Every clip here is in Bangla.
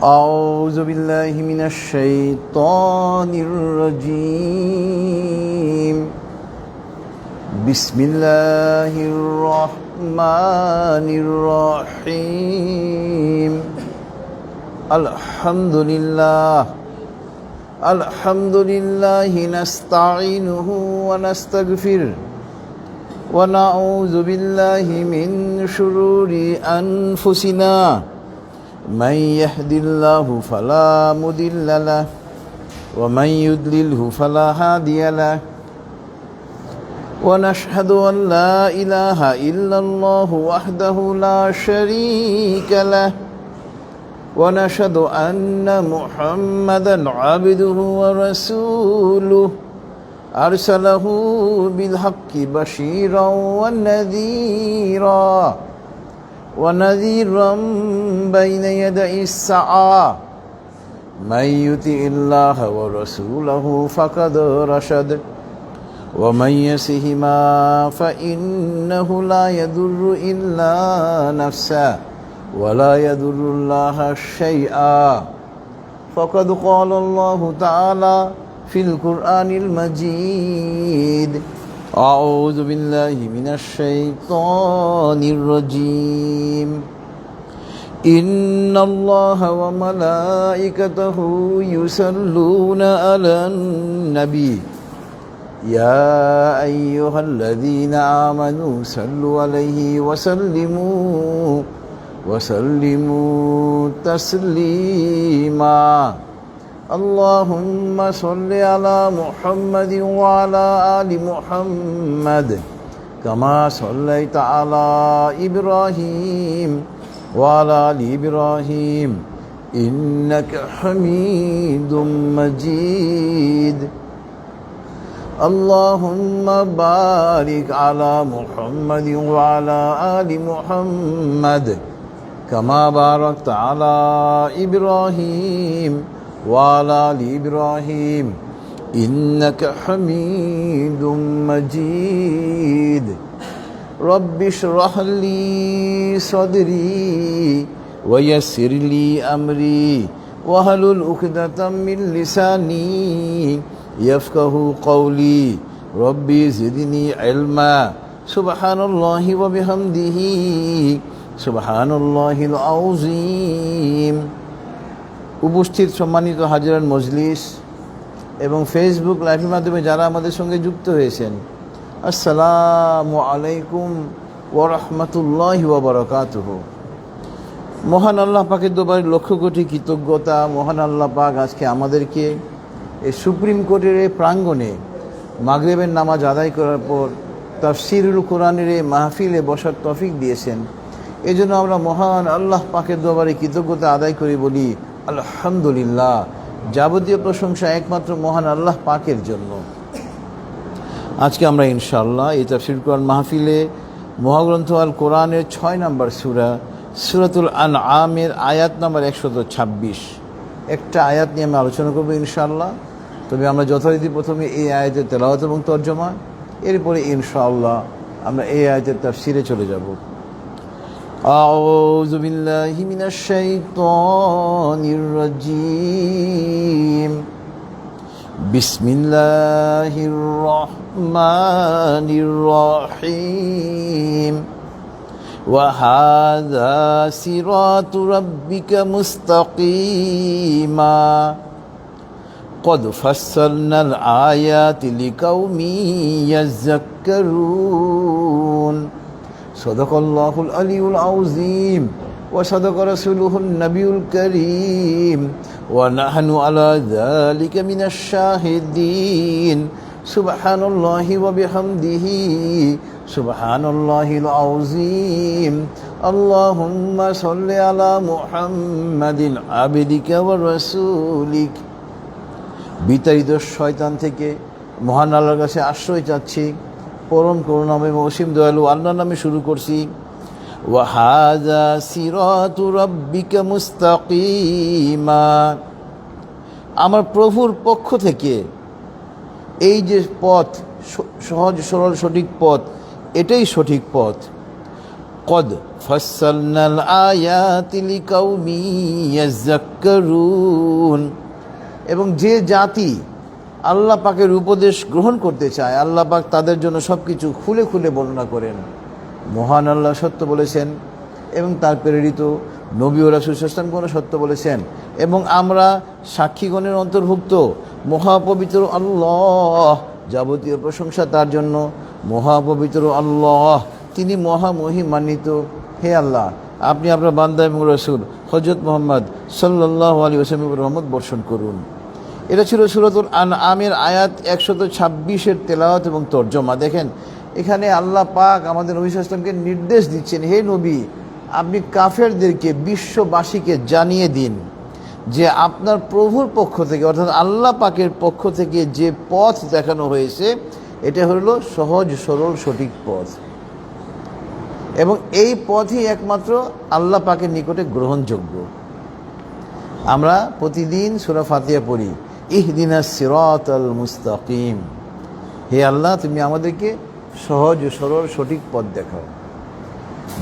أعوذ بالله من الشيطان الرجيم. بسم الله الرحمن الرحيم. الحمد لله نستعينه ونستغفره ونعوذ بالله من شرور أنفسنا. من يهد الله فلا مضل له ومن يضلله فلا هادي له ونشهد أن لا إله إلا الله وحده لا شريك له ونشهد أن محمدا عبده ورسوله أرسله بالحق بشيرا ونذيرا بين يدي الساعة. من يطع الله ورسوله فقد رشد ومن يعصهما فإنه لا يضر إلا نفسه ولا يضر الله شيئا. فقد قال الله تعالى في القرآن المجيد: أعوذ بالله من الشيطان الرجيم. إن الله وملائكته يصلون على النبي يا أيها الذين آمنوا صلوا عليه وسلموا تسليما. اللهم صل على محمد وعلى آل محمد كما صليت على إبراهيم وعلى آل إبراهيم إنك حميد مجيد. اللهم بارك على محمد وعلى آل محمد كما باركت على إبراهيم وعلى آل إبراهيم إنك حميد مجيد. رب اشرح لي صدري ويسر لي أمري واحلل عقدة من لساني يفقه قولي. ربي زدني علما. سبحان الله وبحمده سبحان الله العظيم. উপস্থিত সম্মানিত হাজিরান মজলিস এবং ফেসবুক লাইভের মাধ্যমে যারা আমাদের সঙ্গে যুক্ত হয়েছেন, আসসালামু আলাইকুম ওয়া রাহমাতুল্লাহি ওয়া বারাকাতুহু। মহান আল্লাহ পাকের দরবারে লক্ষ কোটি কৃতজ্ঞতা। মহান আল্লাহ পাক আজকে আমাদেরকে এই সুপ্রিম কোর্টের এই প্রাঙ্গণে মাগরিবের নামাজ আদায় করার পর তাফসীরুল কোরআনের এই মাহফিলে বসার তৌফিক দিয়েছেন। এজন্য আমরা মহান আল্লাহ পাকের দরবারে কৃতজ্ঞতা আদায় করি, বলি আলহামদুলিল্লাহ। যাবতীয় প্রশংসা একমাত্র মহান আল্লাহ পাকের জন্য। আজকে আমরা ইনশাআল্লাহ এই তাফসীরুল কোরআন মাহফিলে মহাগ্রন্থ আল কোরআনের 6 নম্বর সূরাতুল আনআমের আয়াত নম্বর 126 একটা আয়াত নিয়ে আমি আলোচনা করব ইনশাআল্লাহ। তবে আমরা যথারীতি প্রথমে এই আয়াতের তেলাওয়াত এবং তরজমা, এরপরে ইনশাআল্লাহ আমরা এই আয়াতের তাফসীরে চলে যাব। أعوذ بالله من الشيطان الرجيم. بسم الله الرحمن الرحيم. وهذا صراط ربك مستقيما قد فصلنا الآيات لقوم يذكرون. صدق الله العلي العظيم وصدق رسوله النبي الكريم ونحن على ذلك من الشاهدين. سبحان الله وبحمده سبحان الله العظيم. اللهم صل على محمد عبدك ورسولك. বিতাড়িত শয়তান থেকে মহান আল্লাহর কাছে আশ্রয় চাচ্ছি। পরম করুণাময় অসীম দয়ালু আল্লাহর নামে শুরু করছি। ওয়াহাযা সিরাতু রাব্বিকা মুস্তাকিমা। আমার প্রভুর পক্ষ থেকে এই যে পথ, সহজ সরল সঠিক পথ, এটাই সঠিক পথ। কদ ফাসসালনাল আয়াতি লিকাউমি ইয়াযাক্কারুন। এবং যে জাতি আল্লাহ পাকের উপদেশ গ্রহণ করতে চায়, আল্লাহ পাক তাদের জন্য সব কিছু খুলে খুলে বর্ণনা করেন। মহান আল্লাহ সত্য বলেছেন এবং তার প্রেরিত নবী ও রাসূল সাল্লাল্লাহু আলাইহি ওয়াসাল্লাম সত্য বলেছেন, এবং আমরা সাক্ষীগণের অন্তর্ভুক্ত। মহাপবিত্র আল্লাহ, যাবতীয় প্রশংসা তার জন্য। মহাপবিত্র আল্লাহ, তিনি মহামহিমান্বিত। হে আল্লাহ, আপনি আপনার বান্দা এবং রাসূল হযরত মুহাম্মদ সাল্লাল্লাহু আলাইহি ওয়াসাল্লামের রহমত বর্ষণ করুন। এটা ছিল সূরাতুল আনআমের আয়াত 126-এর তেলাওয়াত এবং তর্জমা। দেখেন, এখানে আল্লাহ পাক আমাদের নবী সাল্লাল্লাহু আলাইহি ওয়াসাল্লামকে নির্দেশ দিচ্ছেন, হে নবী, আপনি কাফেরদেরকে, বিশ্ববাসীকে জানিয়ে দিন যে আপনার প্রভুর পক্ষ থেকে, অর্থাৎ আল্লাহ পাকের পক্ষ থেকে যে পথ দেখানো হয়েছে, এটা হলো সহজ সরল সঠিক পথ, এবং এই পথই একমাত্র আল্লাহ পাকের নিকটে গ্রহণযোগ্য। আমরা প্রতিদিন সূরা ফাতিহা পড়ি, ইহদিনাস সিরাতাল মুস্তাকিম। হে আল্লাহ, তুমি আমাদেরকে সহজ সরল সঠিক পথ দেখাও।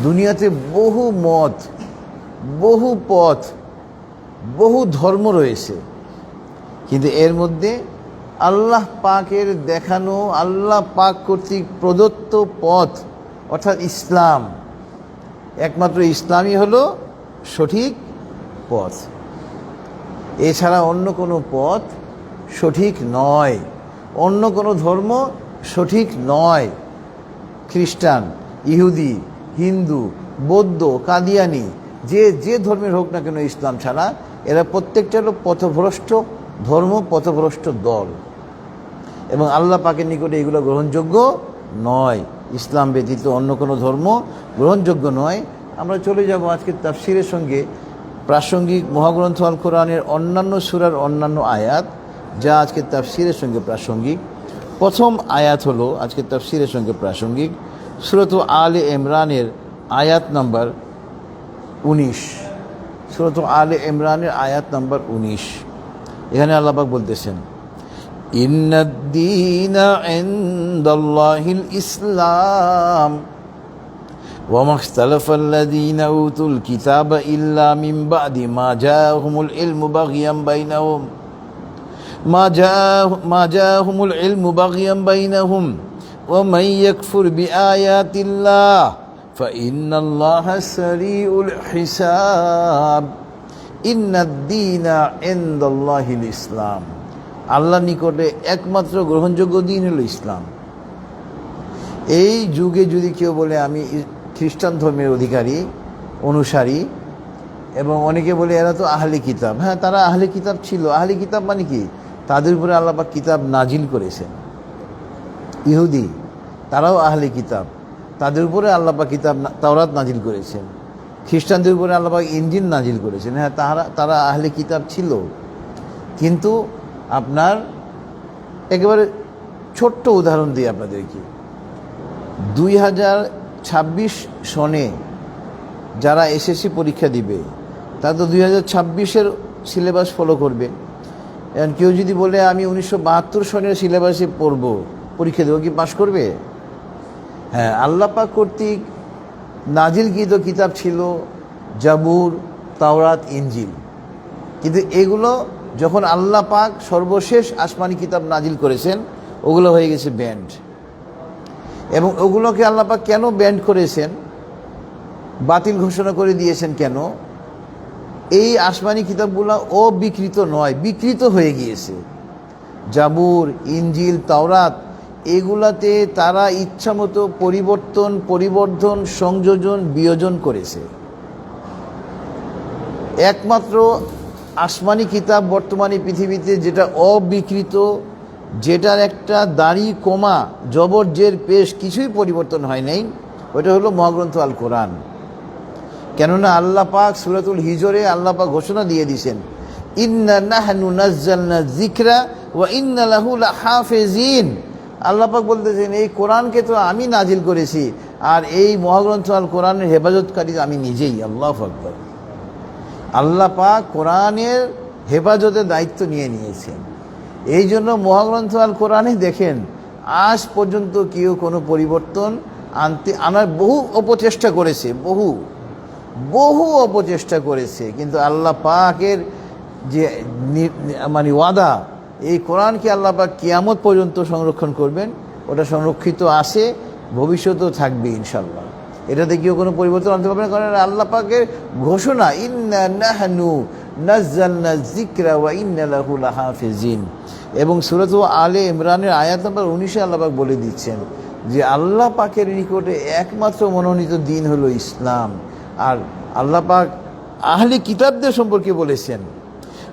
দুনিয়াতে বহু মত, বহু পথ, বহু ধর্ম রয়েছে, কিন্তু এর মধ্যে আল্লাহ পাকের দেখানো, আল্লাহ পাক কর্তৃক প্রদত্ত পথ অর্থাৎ ইসলাম, একমাত্র ইসলামই হলো সঠিক পথ। এছাড়া অন্য কোনো পথ সঠিক নয়, অন্য কোনো ধর্ম সঠিক নয়। খ্রিস্টান, ইহুদি, হিন্দু, বৌদ্ধ, কাদিয়ানি, যে ধর্মের হোক না কেন, ইসলাম ছাড়া এরা প্রত্যেকটা হলো পথভ্রষ্ট ধর্ম, পথভ্রষ্ট দল, এবং আল্লাহ পাকের নিকটে এগুলো গ্রহণযোগ্য নয়। ইসলাম ব্যতীত অন্য কোনো ধর্ম গ্রহণযোগ্য নয়। আমরা চলে যাব আজকের তাফসিরের সঙ্গে প্রাসঙ্গিক মহাগ্রন্থ আল কোরআনের অন্যান্য সূরার অন্যান্য আয়াত, যা আজকের তাফসিরের সঙ্গে প্রাসঙ্গিক। প্রথম আয়াত হলো আজকের তাফসিরের সঙ্গে প্রাসঙ্গিক, সূরাত আলে ইমরানের আয়াত নাম্বার 19। সূরাত আলে ইমরানের আয়াত নাম্বার 19। এখানে আল্লাহ পাক বলতেছেন, ইন্নাদ-দীনা ইনদাল্লাহিল ইসলাম ওয়া মাখতালাফাল্লাযীনা উতুল কিতাবা ইল্লা মিন বা'দি মা জাআহুমুল ইলমু বাগিয়াম বাইনাহুম ওয়া মান ইয়াকফুর বিআয়াতিল্লাহ ফাইন্নাল্লাহা সারিউল হিসাব। ইন্নাদ-দীনা ইনদাল্লাহিল ইসলাম, আল্লাহর নিকটে একমাত্র গ্রহণযোগ্য দিন হলো ইসলাম। এই যুগে যদি কেউ বলে আমি খ্রিস্টান ধর্মের অধিকারী, অনুসারী, এবং অনেকে বলে এরা তো আহলে কিতাব, হ্যাঁ, তারা আহলে কিতাব ছিল। আহলে কিতাব মানে কি? তাদের উপরে আল্লাহ পাক কিতাব নাজিল করেছেন। ইহুদি, তারাও আহলে কিতাব, তাদের উপরে আল্লাহ পাক কিতাব তাওরাত নাজিল করেছেন। খ্রিস্টানদের উপরে আল্লাহ পাক ইনজিল নাজিল করেছেন। হ্যাঁ, তারা আহলে কিতাব ছিল। কিন্তু আপনার একেবারে ছোট্ট উদাহরণ দিই আপনাদেরকে, 2026 সনে যারা এসএসসি পরীক্ষা দিবে, তারা তো 2026-এর সিলেবাস ফলো করবে। এখন কেউ যদি বলে আমি 1972 সনের সিলেবাসে পড়ব, পরীক্ষা দেবো, কি পাশ করবে? হ্যাঁ, আল্লাহ পাক কর্তৃক নাজিলকৃত কিতাব ছিল জাবুর, তাওরাত, ইনজিল, কিন্তু এগুলো যখন আল্লাহ পাক সর্বশেষ আসমানি কিতাব নাজিল করেছেন, ওগুলো হয়ে গেছে ব্যান্ড। এবং ওগুলোকে আল্লাহ পাক কেন ব্যান্ড করেছেন, বাতিল ঘোষণা করে দিয়েছেন কেন? এই আসমানি কিতাবগুলো অবিকৃত নয়, বিকৃত হয়ে গিয়েছে। জাবুর, ইনজিল, তাওরাত, এগুলাতে তারা ইচ্ছামতো পরিবর্ধন, সংযোজন, বিয়োজন করেছে। একমাত্র আসমানি কিতাব বর্তমানে পৃথিবীতে যেটা অবিকৃত, যেটার একটা দাড়ি, কমা, জবর, জের, পেশ কিছুই পরিবর্তন হয় নাই, ওটা হলো মহাগ্রন্থ আল কোরআন। কেননা আল্লাহ পাক সূরাতুল হিজরে আল্লাহ পাক ঘোষণা দিয়ে দিয়েছেন, ইন্না নাহনু নাজ্জালনা যিকরা ওয়া ইন্না লাহু লাহাফিজিন। আল্লাহ পাক বলতেছেন, এই কোরআনকে তো আমি নাজিল করেছি, আর এই মহাগ্রন্থ আল কোরআনের হেফাজতকারী আমি নিজেই। আল্লাহু আকবার। আল্লাহ পাক কোরআনের হেফাজতের দায়িত্ব নিয়ে নিয়েছেন। এই জন্য মহাগ্রন্থ আল কোরআনে দেখেন আজ পর্যন্ত কেউ কোনো পরিবর্তন আনার বহু অপচেষ্টা করেছে, বহু অপচেষ্টা করেছে, কিন্তু আল্লাহ পাকের যে মানে ওয়াদা, এই কোরআনকে আল্লাহ পাক কিয়ামত পর্যন্ত সংরক্ষণ করবেন, ওটা সংরক্ষিত আছে, ভবিষ্যতেও থাকবে ইনশাল্লাহ। এটাতে কেউ কোনো পরিবর্তন আনতে পারবে না, কারণ আল্লাহ পাকের ঘোষণা, ইন্না নাহনু নাজ্জালনা যিকরা ওয়া ইন্না লাহু লাহাফিজিন। এবং সূরা আলে ইমরানের আয়াত নম্বর 19 আল্লাহ পাক বলে দিচ্ছেন যে আল্লাহ পাকের নিকটে একমাত্র মনোনীত দিন হলো ইসলাম। আর আল্লাহ পাক আহলে কিতাবদের সম্পর্কে বলেছেন,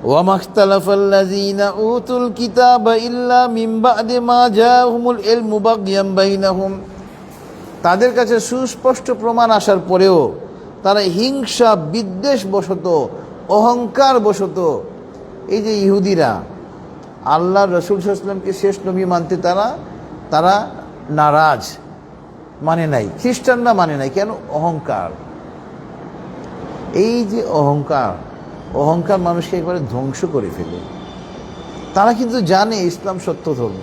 ওয়া মাখতালাফাল্লাযীনা উতুল কিতাবা ইল্লা মিন বা'দি মা জাআহুমুল ইলমু বাগয়াম বাইনাহুম। তাদের কাছে সুস্পষ্ট প্রমাণ আসার পরেও তারা হিংসা বিদ্বেষ বশত, অহংকার বশত, এই যে ইহুদিরা আল্লাহ রসুল সাল্লাল্লাহু আলাইহি ওয়াসাল্লামকে শেষ নবী মানতে তারা নারাজ, মানে নাই। খ্রিস্টানরা মানে নাই, কেন? অহংকার। এই যে অহংকার মানুষকে একবারে ধ্বংস করে ফেলে। তারা কিন্তু জানে ইসলাম সত্য ধর্ম,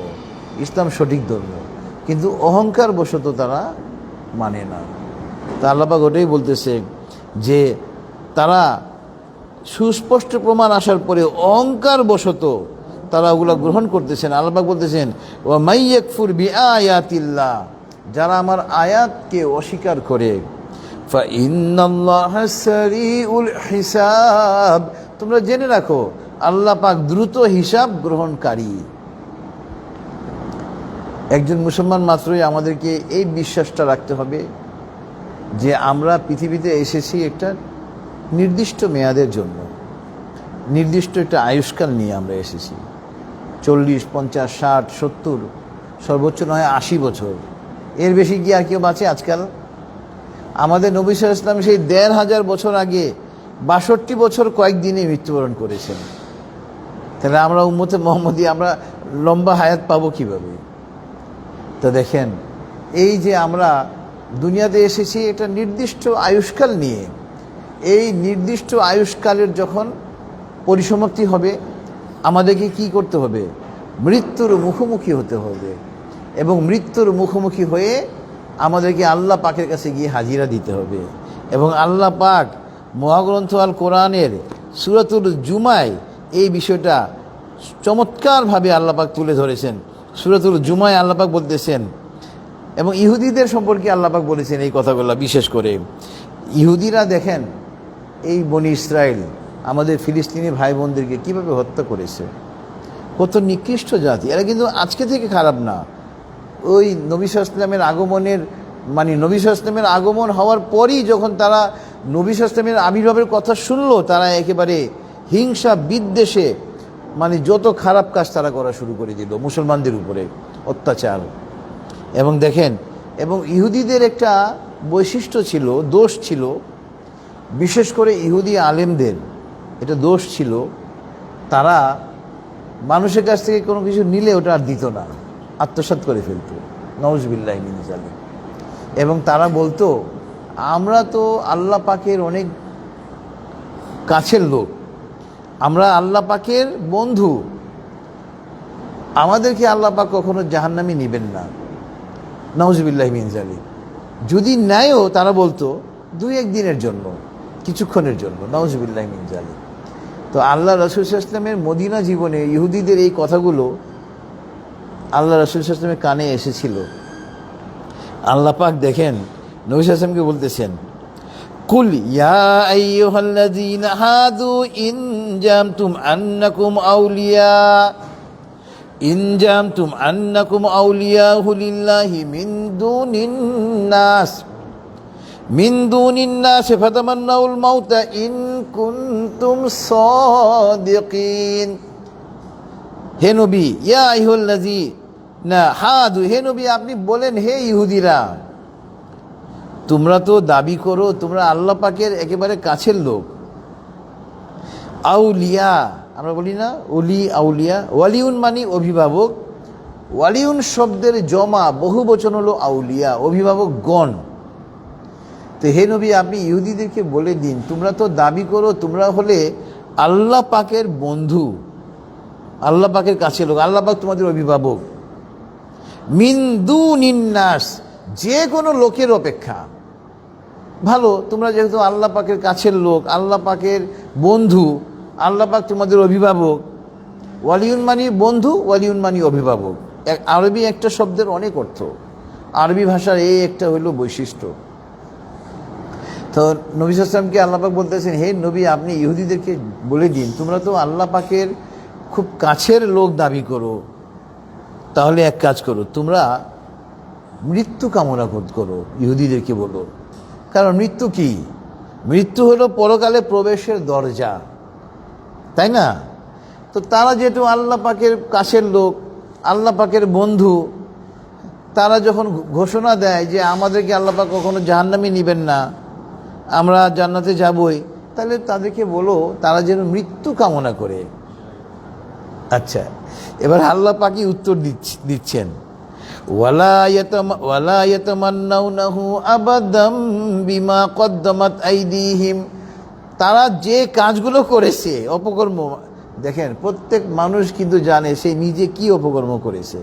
ইসলাম সঠিক ধর্ম, কিন্তু অহংকার বশত তারা মানে না। তা আল্লাহ পাক ওটাই বলতেছে যে তারা সুস্পষ্ট প্রমাণ আসার পরে অহংকার বশত তারা ওগুলো গ্রহণ করতেছেন। আল্লাহ পাক বলতেছেন, ওয়া মাইয়াকফুর বিআয়াতিল্লাহ, যারা আমার আয়াতকে অস্বীকার করে, ফা ইন্নাল্লাহা সারিউল হিসাব, তোমরা জেনে রাখো আল্লাহ পাক দ্রুত হিসাব গ্রহণকারী। একজন মুসলমান মাত্রই আমাদেরকে এই বিশ্বাসটা রাখতে হবে যে আমরা পৃথিবীতে এসেছি একটা নির্দিষ্ট মেয়াদের জন্য, নির্দিষ্ট একটা আয়ুষ্কাল নিয়ে আমরা এসেছি। 40, 50, 60, 70, সর্বোচ্চ নয় 80 বছর, এর বেশি কি আর কেউ বাঁচে আজকাল? আমাদের নবী সাল্লাল্লাহু আলাইহি ওয়াসাল্লাম সেই 1500 বছর আগে 62 বছর কয়েকদিনে মৃত্যুবরণ করেছেন। তাহলে আমরা উম্মতে মুহাম্মদী, আমরা লম্বা হায়াত পাবো কিভাবে? তো দেখেন, এই যে আমরা দুনিয়াতে এসেছি একটা নির্দিষ্ট আয়ুষ্কাল নিয়ে, এই নির্দিষ্ট আয়ুষ্কালের যখন পরিসমাপ্তি হবে, আমাদেরকে কি করতে হবে? মৃত্যুর মুখোমুখি হতে হবে। এবং মৃত্যুর মুখোমুখি হয়ে আমাদেরকে আল্লাহ পাকের কাছে গিয়ে হাজিরা দিতে হবে। এবং আল্লাহ পাক মহাগ্রন্থ আল কোরআনের সূরাতুল জুমায় এই বিষয়টা চমৎকারভাবে আল্লাহ পাক তুলে ধরেছেন। সূরাতুল জুমায় আল্লাহ পাক বলতেছেন, এবং ইহুদিদের সম্পর্কে আল্লাহ পাক বলেছেন এই কথাগুলো, বিশেষ করে ইহুদিরা দেখেন এই বনি ইসরায়েল আমাদের ফিলিস্তিনি ভাই বোনদেরকে কীভাবে হত্যা করেছে। কত নিকৃষ্ট জাতি এরা, কিন্তু আজকে থেকে খারাপ না। ওই নবী সাল্লাল্লাহু আলাইহি ওয়াসাল্লামের আগমনের নবী সাল্লাল্লাহু আলাইহি ওয়াসাল্লামের আগমন হওয়ার পরই যখন তারা নবী সাল্লাল্লাহু আলাইহি ওয়াসাল্লামের আবির্ভাবের কথা শুনলো, তারা একেবারে হিংসা বিদ্বেষে যত খারাপ কাজ তারা করা শুরু করে দিল, মুসলমানদের উপরে অত্যাচার। এবং দেখেন, এবং ইহুদিদের একটা বৈশিষ্ট্য ছিল, দোষ ছিল, বিশেষ করে ইহুদি আলেমদের এটা দোষ ছিল, তারা মানুষের কাছ থেকে কোনো কিছু নিলে ওটা আর দিত না, আত্মসাৎ করে ফেলত, নাউজুবিল্লাহি মিন যালিক। এবং তারা বলতো, আমরা তো আল্লাহ পাকের অনেক কাছের লোক, আমরা আল্লাহ পাকের বন্ধু, আমাদেরকে আল্লাহ পাক কখনো জাহান্নামে নিবেন না, নাউজুবিল্লাহি মিন যালিক। যদি নেয়ও তারা বলতো 2-1 দিনের জন্য, কিছুক্ষণের জন্য, নাউজুবিল্লাহি মিন যালিক। তো আল্লাহ রাসূল সাল্লাল্লাহু আলাইহি ওয়াসাল্লামের মদিনা জীবনে ইহুদিদের এই কথাগুলো আল্লাহ রাসূল সাল্লাল্লাহু আলাইহি ওয়াসাল্লামের কানে এসেছিল। আল্লাহ পাক দেখেন নবী সাল্লাল্লাহু আলাইহি ওয়াসাল্লামকে বলতেছেন, কুল ইয়া আইয়ুহাল্লাযীনা হাদু ইন জামতুম আন্নাকুম আউলিয়াহু লিল্লাহি মিন দুনিন নাস ফাতামান্নাউল মাউতা ইন কুনতুম সাদিকিন। হে নবী, ইয়া আইয়ুহাল্লাযীনা হাদু, হে নবী আপনি বলেন, হে ইহুদিরা, তোমরা তো দাবি করো তোমরা আল্লাহ পাকের একেবারে কাছের লোক। আউলিয়া আমরা বলি না, আউলিয়া, ওয়ালিউন মানে অভিভাবক, ওয়ালিউন শব্দের জমা বহু বচন হলো আউলিয়া, অভিভাবক গণ। তো হে নবী আপনি ইহুদিদেরকে বলে দিন, তোমরা তো দাবি করো তোমরা হলে আল্লাহ পাকের বন্ধু, আল্লাহ পাকের কাছের লোক, আল্লাহ পাক তোমাদের অভিভাবক। মিন দুনিন নাস, যে কোনো লোকের অপেক্ষা ভালো। তোমরা যেহেতু আল্লাহ পাকের কাছের লোক, আল্লাহ পাকের বন্ধু, আল্লাহ পাক তোমাদের অভিভাবক। ওয়ালিউন মানি বন্ধু, ওয়ালিউন মানি অভিভাবক। আরবি একটা শব্দের অনেক অর্থ, আরবি ভাষার এই একটা হইল বৈশিষ্ট্য। তো নবী সাল্লাল্লাহু আলাইহি ওয়াসাল্লামকে আল্লাহ পাক বলতেছেন, হে নবী, আপনি ইহুদিদেরকে বলে দিন, তোমরা তো আল্লাহ পাকের খুব কাছের লোক দাবি করো, তাহলে এক কাজ করো, তোমরা মৃত্যু কামনা করো, ইহুদিদেরকে বলো। কারণ মৃত্যু কি? মৃত্যু হলো পরকালে প্রবেশের দরজা, তাই না? তো তারা যেহেতু আল্লাহ পাকের কাছের লোক, আল্লাহ পাকের বন্ধু, তারা যখন ঘোষণা দেয় যে আমাদেরকে আল্লাহ পাক কখনো জাহান্নামে নেবেন না, আমরা জান্নাতে যাবই, তাহলে তাদেরকে বলো তারা যেন মৃত্যু কামনা করে। আচ্ছা, এবার আল্লাহ পাকই উত্তর দিচ্ছেন, ওয়ালা ইয়াতামান্নাউনাহু আবাদাম বিমা কদ্দামাত আইদিহিম। তারা যে কাজগুলো করেছে অপকর্ম, দেখেন প্রত্যেক মানুষ কিন্তু জানে সে নিজে কি অপকর্ম করেছে।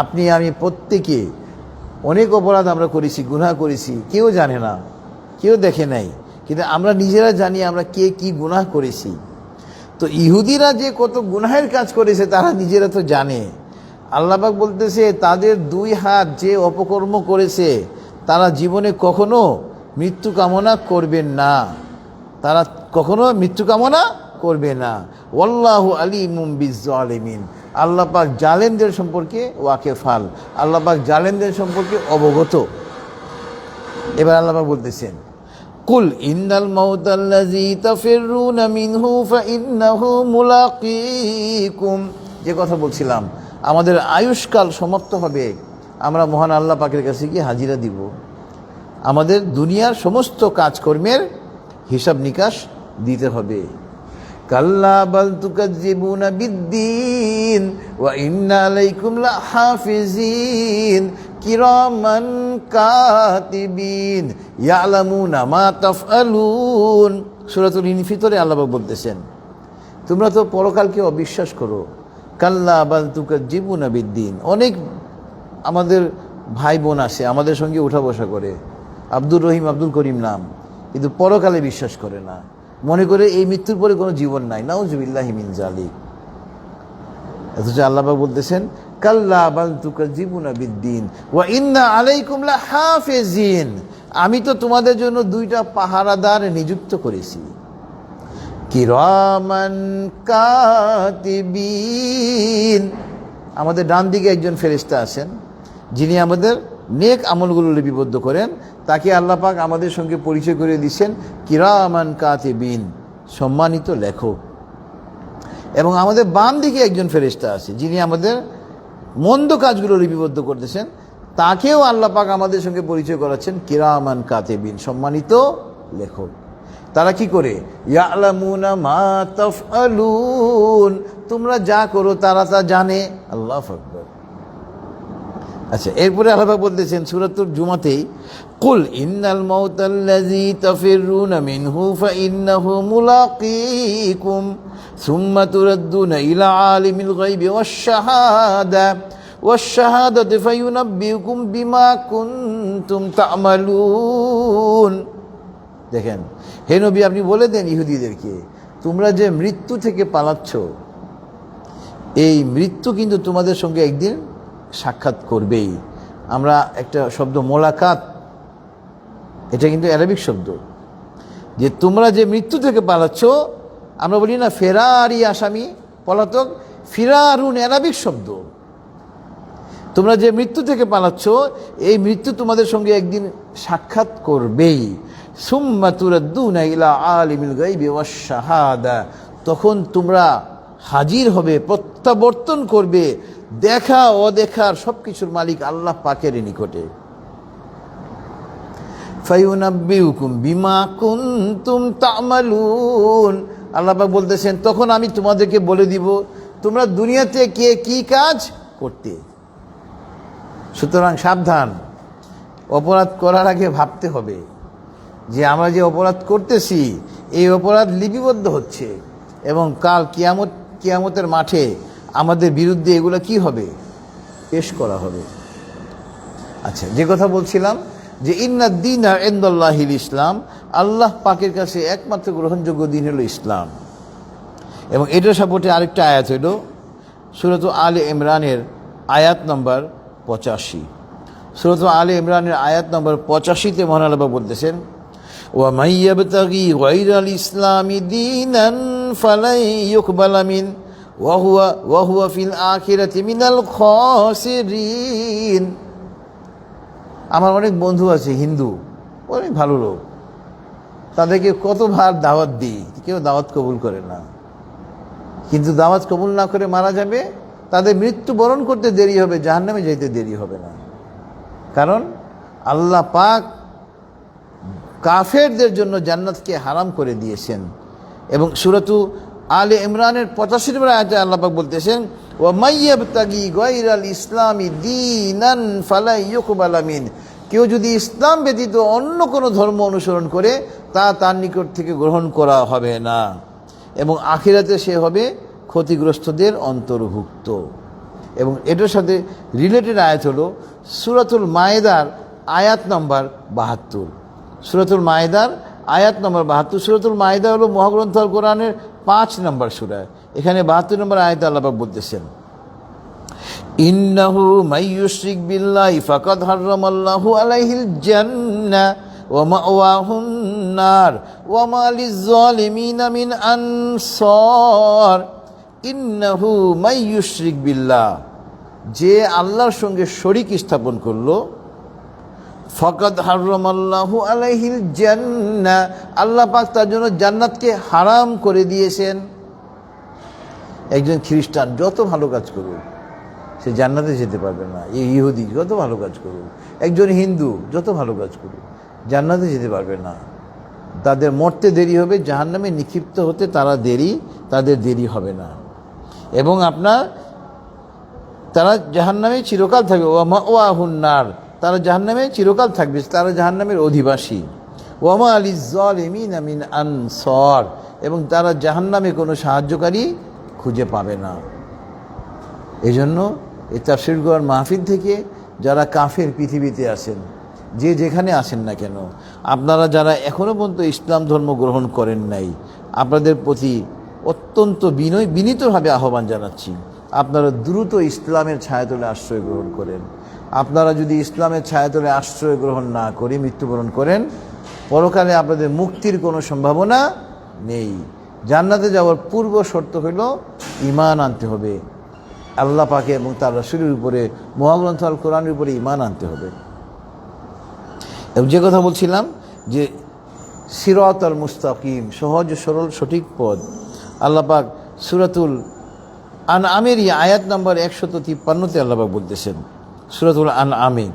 আপনি আমি প্রত্যেকে অনেক অপরাধ আমরা করেছি, গুনাহ করেছি, কেউ জানে না, কেউ দেখে নাই, কিন্তু আমরা নিজেরা জানি আমরা কে কি গুনাহ করেছি। তো ইহুদিরা যে কত গুনাহের কাজ করেছে তারা নিজেরা তো জানে। আল্লাহ পাক বলতেছে তাদের দুই হাত যে অপকর্ম করেছে তারা জীবনে কখনো মৃত্যু কামনা করবেন না, তারা কখনো মৃত্যু কামনা করবে না। ওয়াল্লাহু আলিমুম বিজ্জালিমিন। আল্লাহ পাক জালেমদের সম্পর্কে ওয়াকিফাল, আল্লাহ পাক জালেমদের সম্পর্কে অবগত। এবার আল্লাহ পাক বলতেছেন, কুল ইন্নাল মাউতাল্লাযী তাফিরুনা মিনহু ফাইন্নাহু মুলাকীকুম। যে কথা বলছিলাম, আমাদের আয়ুষ্কাল সমাপ্ত হবে, আমরা মহান আল্লাহ পাকের কাছে গিয়ে হাজিরা দিব, আমাদের দুনিয়ার সমস্ত কাজকর্মের হিসাব নিকাশ দিতে হবে। কাল্লা বাল তুকাজ্জিবুনা বিদ্দীন ওয়া ইন্না আলাইকুম লাহাফিজিন কিরামান কাতিবিন ইয়ালামুনা মা তাফআলুন। সূরাতুল ইনফিতরে আল্লাহ পাক বলতেছেন, তোমরা তো পরকালকে অবিশ্বাস করো। কাল্লা বাল তুকাজ্জিবুনা বিদ্দীন। অনেক আমাদের ভাই বোন আসে আমাদের সঙ্গে উঠা বসা করে, আব্দুর রহিম, আব্দুল করিম নাম, কিন্তু পরকালে বিশ্বাস করে না, মনে করে এই মৃত্যুর পরে কোনো জীবন নাই। নাউজুবিল্লাহি মিন যালিক। অথচ আল্লাহ পাক বলতেছেন, কাল্লা বাল তুকাজ্জিবুনা বিদ্দীন ওয়া ইন্না আলাইকুম লাহাফিজিন। আমি তো তোমাদের জন্য দুইটা পাহারাদার নিযুক্ত করেছি, কিরামান কাতিবিন। আমাদের ডান দিকে একজন ফেরেশতা আছেন যিনি আমাদের নেক আমলগুলো লিপিবদ্ধ করেন, তাকে আল্লাহ পাক আমাদের সঙ্গে পরিচয় করে দিচ্ছেন কিরামান কাতিবিন, সম্মানিত লেখক। এবং আমাদের বাম দিকে একজন ফেরেশতা আছে যিনি আমাদের মন্দ কাজগুলো লিপিবদ্ধ করতেছেন, তাকেও আল্লাহ পাক আমাদের সঙ্গে পরিচয় করাচ্ছেন কিরামান কাতিবিন, সম্মানিত লেখক। তারা কি করে? ইয়ালামুনা মা তাফআলুন। তোমরা যা করো তারা তা জানে। আল্লাহু আকবার। আচ্ছা, এরপরে আল্লাহ পাক বলতেছেন সূরাতুল জুমাতেই, কুল ইন্নাল মাউতাল্লাযী তাফিরুনা মিনহু ফাইন্নাহু মুলাকীকুম সুম্মা তুরাদ্দুনা ইলা আলিমিল গায়বি ওয়াশ-শাহাদাতি ফায়ুনাব্বিউকুম বিমা কুনতুম তা'মালুন। দেখেন, হে নবী, আপনি বলে দেন ইহুদিদেরকে, তোমরা যে মৃত্যু থেকে পালাচ্ছ, এই মৃত্যু কিন্তু তোমাদের সঙ্গে একদিন সাক্ষাৎ করবেই। আমরা একটা শব্দ মোলাকাত, এটা কিন্তু অ্যারাবিক শব্দ, যে তোমরা যে মৃত্যু থেকে পালাচ্ছ, আমরা বলি না ফেরারি আসামি পলাতক, ফিরারুন অ্যারাবিক শব্দ। তোমরা যে মৃত্যু থেকে পালাচ্ছ, এই মৃত্যু তোমাদের সঙ্গে একদিন সাক্ষাৎ করবেই। সুম্মা তুরাদ্দুনা ইলা আলিমিল গায়বি ওয়াশ-শাহাদা। তখন তোমরা হাজির হবে, প্রত্যাবর্তন করবে দেখা অদেখার সব কিছুর মালিক আল্লাহ পাকের নিকটে। ফায়ুনাব্বিউকুম বিমা কুনতুম তা'মালুন। আল্লাহ পাক বলতেছেন, তখন আমি তোমাদেরকে বলে দিব তোমরা দুনিয়াতে কে কি কাজ করতে। সুতরাং সাবধান, অপরাধ করার আগে ভাবতে হবে যে আমরা যে অপরাধ করতেছি এই অপরাধ লিপিবদ্ধ হচ্ছে, এবং কাল কিয়ামতের মাঠে আমাদের বিরুদ্ধে এগুলো কি হবে? পেশ করা হবে। আচ্ছা, যে কথা বলছিলাম যে ইন্নাদ-দীনা ইনদাল্লাহিল ইসলাম, আল্লাহ পাকের কাছে একমাত্র গ্রহণযোগ্য দিন হলো ইসলাম। এবং এটার সাপোর্টে আরেকটা আয়াত হইল সূরা আলে ইমরানের আয়াত নম্বর 85। সূরা আলে ইমরানের আয়াত নম্বর 85-তে মহান আল্লাহ বলতেছেন, ওয়া মান ইয়াবতাগি গায়রাল ইসলামি দীনান ফালাই ইউকবালা মিন ওয়া হুয়া ফিল আখিরাতি মিনাল খাসিরিন। আমার অনেক বন্ধু আছে হিন্দু, অনেক ভালো লোক, তাদেরকে কতবার দাওয়াত দিই, কেউ দাওয়াত কবুল করে না। কিন্তু দাওয়াত কবুল না করে মারা যাবে, তাদের মৃত্যুবরণ করতে দেরি হবে, জাহান্নামে যেতে দেরি হবে না। কারণ আল্লাহ পাক কাফেরদের জন্য জান্নাতকে হারাম করে দিয়েছেন। এবং সূরা আলে ইমরানের 85 নম্বর আয়াতে আল্লাহ পাক বলতেছেন, ওয়া মান ইয়াবতাগি গায়রাল ইসলামি দীনান ফালা ইউকবালা মিন, কেউ যদি ইসলাম ব্যতীত অন্য কোনো ধর্ম অনুসরণ করে তা তার নিকট থেকে গ্রহণ করা হবে না, এবং আখিরাতে সে হবে ক্ষতিগ্রস্তদের অন্তর্ভুক্ত। এবং এটার সাথে রিলেটেড আয়াত হলো সূরাতুল মায়েদার আয়াত নম্বর 72। সূরাতুল মায়েদার আয়াত নম্বর 72। সূরাতুল মায়েদা হলো মহাগ্রন্থ আল কোরআনের 5 নম্বর সূরা। এখানে 72 নম্বর আয়াতে আল্লাহ পাক বলতেছেন, ইন্নাহু মান ইউশরিক বিল্লাহি ফাকাদ হারামাল্লাহু আলাইহিল জান্নাহ ওয়া মাওয়াহুন নার ওয়া মা লিয-যালিমিনা মিন আনসার। ইন্নাহু মান ইউশরিক বিল্লাহ, যে আল্লাহর সঙ্গে শরীক স্থাপন করলো, ফাকাদ হারামাল্লাহু আলাইহিল জান্নাহ, আল্লাহ পাক তার জন্য জান্নাতকে হারাম করে দিয়েছেন। একজন খ্রিস্টান যত ভালো কাজ করুক সে জান্নাতে যেতে পারবে না। এই ইহুদি যত ভালো কাজ করুক, একজন হিন্দু যত ভালো কাজ করুক, জান্নাতে যেতে পারবে না। তাদের মরতে দেরি হবে, জাহান্নামে নিক্ষিপ্ত হতে তাদের দেরি হবে না। এবং তারা জাহান্নামে চিরকাল থাকবে। ওয়া মাওয়াহুন নার, তারা জাহান্নামে চিরকাল থাকবে, তারা জাহান্নামের অধিবাসী। ওয়া মা লিয-যালিমিনা মিন আনসার, এবং তারা জাহান্নামে কোনো সাহায্যকারী খুঁজে পাবে না। এই জন্য এই তাফসীর কোরআন মাহফিল থেকে যারা কাফের পৃথিবীতে আছেন, যে যেখানে আসেন না কেন, আপনারা যারা এখনও পর্যন্ত ইসলাম ধর্ম গ্রহণ করেন নাই, আপনাদের প্রতি অত্যন্ত বিনীতভাবে আহ্বান জানাচ্ছি, আপনারা দ্রুত ইসলামের ছায়াতলে আশ্রয় গ্রহণ করেন। আপনারা যদি ইসলামের ছায়াতলে আশ্রয় গ্রহণ না করে মৃত্যুবরণ করেন, পরকালে আপনাদের মুক্তির কোনো সম্ভাবনা নেই। জান্নাতে যাওয়ার পূর্ব শর্ত হইল ঈমান আনতে হবে আল্লাহ পাকে এবং তার রাসূলের উপরে, মহাগ্রন্থ আল কোরআনের উপরে ঈমান আনতে হবে। এবং যে কথা বলছিলাম যে সিরাতাল মুস্তাকিম, সহজ সরল সঠিক পথ, আল্লাহ পাক সূরাতুল আনআমের আয়াত নম্বর 153-তে আল্লাহ পাক বলতেছেন, সূরাতুল আনআমে,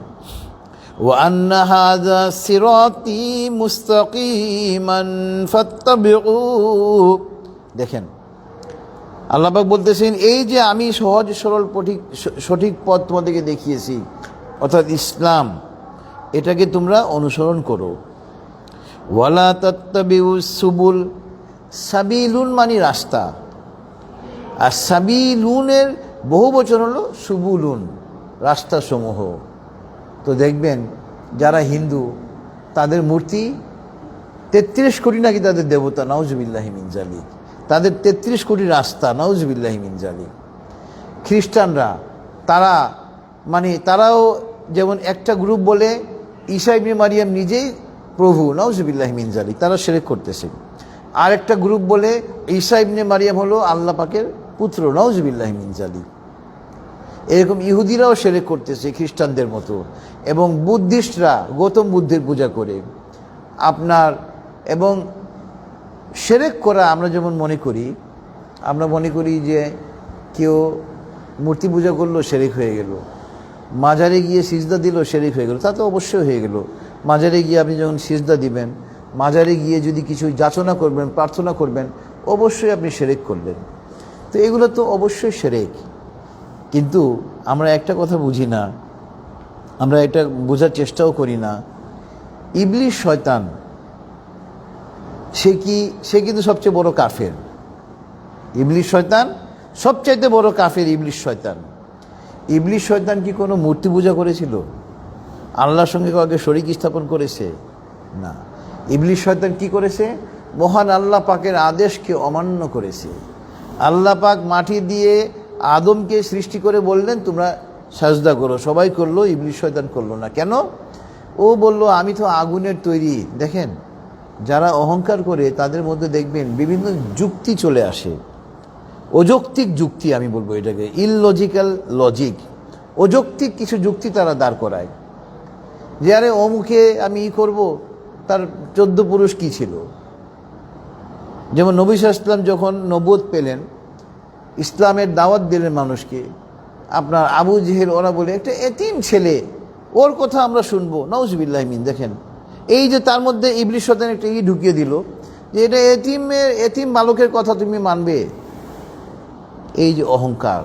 ওয়া আন্না হাযা সিরাতি মুস্তাকিমান ফাত্তাবিউ। দেখেন আল্লাহ পাক বলতেছেন, এই যে আমি সহজ সরল সঠিক পথ তোমাদেরকে দেখিয়েছি, অর্থাৎ ইসলাম, এটাকে তোমরা অনুসরণ করো। ওয়ালা তাত্তাবিউস সুবুল, সাবিলুন মানে রাস্তা, আর সাবিলুনের বহু বচন হলো সুবুলুন, রাস্তাসমূহ। তো দেখবেন যারা হিন্দু, তাদের মূর্তি 33 কোটি নাকি তাদের দেবতা, নাউজুবিল্লাহি মিন যালিক, তাদের 33 কোটি রাস্তা, নাউজুবিল্লাহি মিন যালিক। খ্রিস্টানরা তারাও যেমন একটা গ্রুপ বলে ঈসা ইবনে মারিয়াম নিজেই প্রভু, নাউজুবিল্লাহি মিন যালিক, তারা শিরক করতেছে। আর একটা গ্রুপ বলে ঈসা ইবনে মারিয়াম হলো আল্লাহ পাকের পুত্র, নাউজুবিল্লাহি মিন যালিক। এরকম ইহুদিরাও শিরক করতেছে খ্রিস্টানদের মতো। এবং বুদ্ধিস্টরা গৌতম বুদ্ধের পূজা করে এবং শিরক করা আমরা যেমন মনে করি যে কেউ মূর্তি পূজা করলো শিরক হয়ে গেল, মাজারে গিয়ে সিজদা দিল শিরক হয়ে গেল, তা তো অবশ্যই হয়ে গেল। মাজারে গিয়ে আপনি যখন সিজদা দিবেন, মাজারে গিয়ে যদি কিছু যাচনা করবেন, প্রার্থনা করবেন, অবশ্যই আপনি শিরক করলেন। তো এগুলো তো অবশ্যই শিরক। কিন্তু আমরা একটা কথা বুঝি না, আমরা এটা বোঝার চেষ্টাও করি না, ইবলিস শয়তান সে কিন্তু সবচেয়ে বড় কাফের। ইবলিস শয়তান সবচাইতে বড় কাফের। ইবলিস শয়তান কি কোনো মূর্তি পূজা করেছিল? আল্লাহর সঙ্গে কাউকে শরীক স্থাপন করেছে? না। ইবলিস শয়তান কি করেছে? মহান আল্লাহ পাকের আদেশকে অমান্য করেছে। আল্লাহ পাক মাটি দিয়ে আদমকে সৃষ্টি করে বললেন তোমরা সাজদা করো, সবাই করলো, ইবলিস শয়তান করলো না। কেন? ও বলল আমি তো আগুনের তৈরি। দেখেন, যারা অহংকার করে তাদের মধ্যে দেখবেন বিভিন্ন যুক্তি চলে আসে, অযৌক্তিক যুক্তি, আমি বলবো এটাকে ইললজিক্যাল লজিক, অযৌক্তিক কিছু যুক্তি তারা দাঁড় করায় যে আরে অমুকে আমি করব, তার 14 পুরুষ কি ছিল। যেমন নবী সাল্লাল্লাহু আলাইহি ওয়াসাল্লাম যখন নবুয়ত পেলেন, ইসলামের দাওয়াত দিলেন মানুষকে, আপনার আবু জেহেল ওরা বলে একটা এতিম ছেলে, ওর কথা আমরা শুনবো, নাউজুবিল্লাহ মিন। দেখেন এই যে তার মধ্যে ইবলিস শয়তান একটা ঢুকিয়ে দিল যে এটা এতিম বালকের কথা তুমি মানবে, এই যে অহংকার।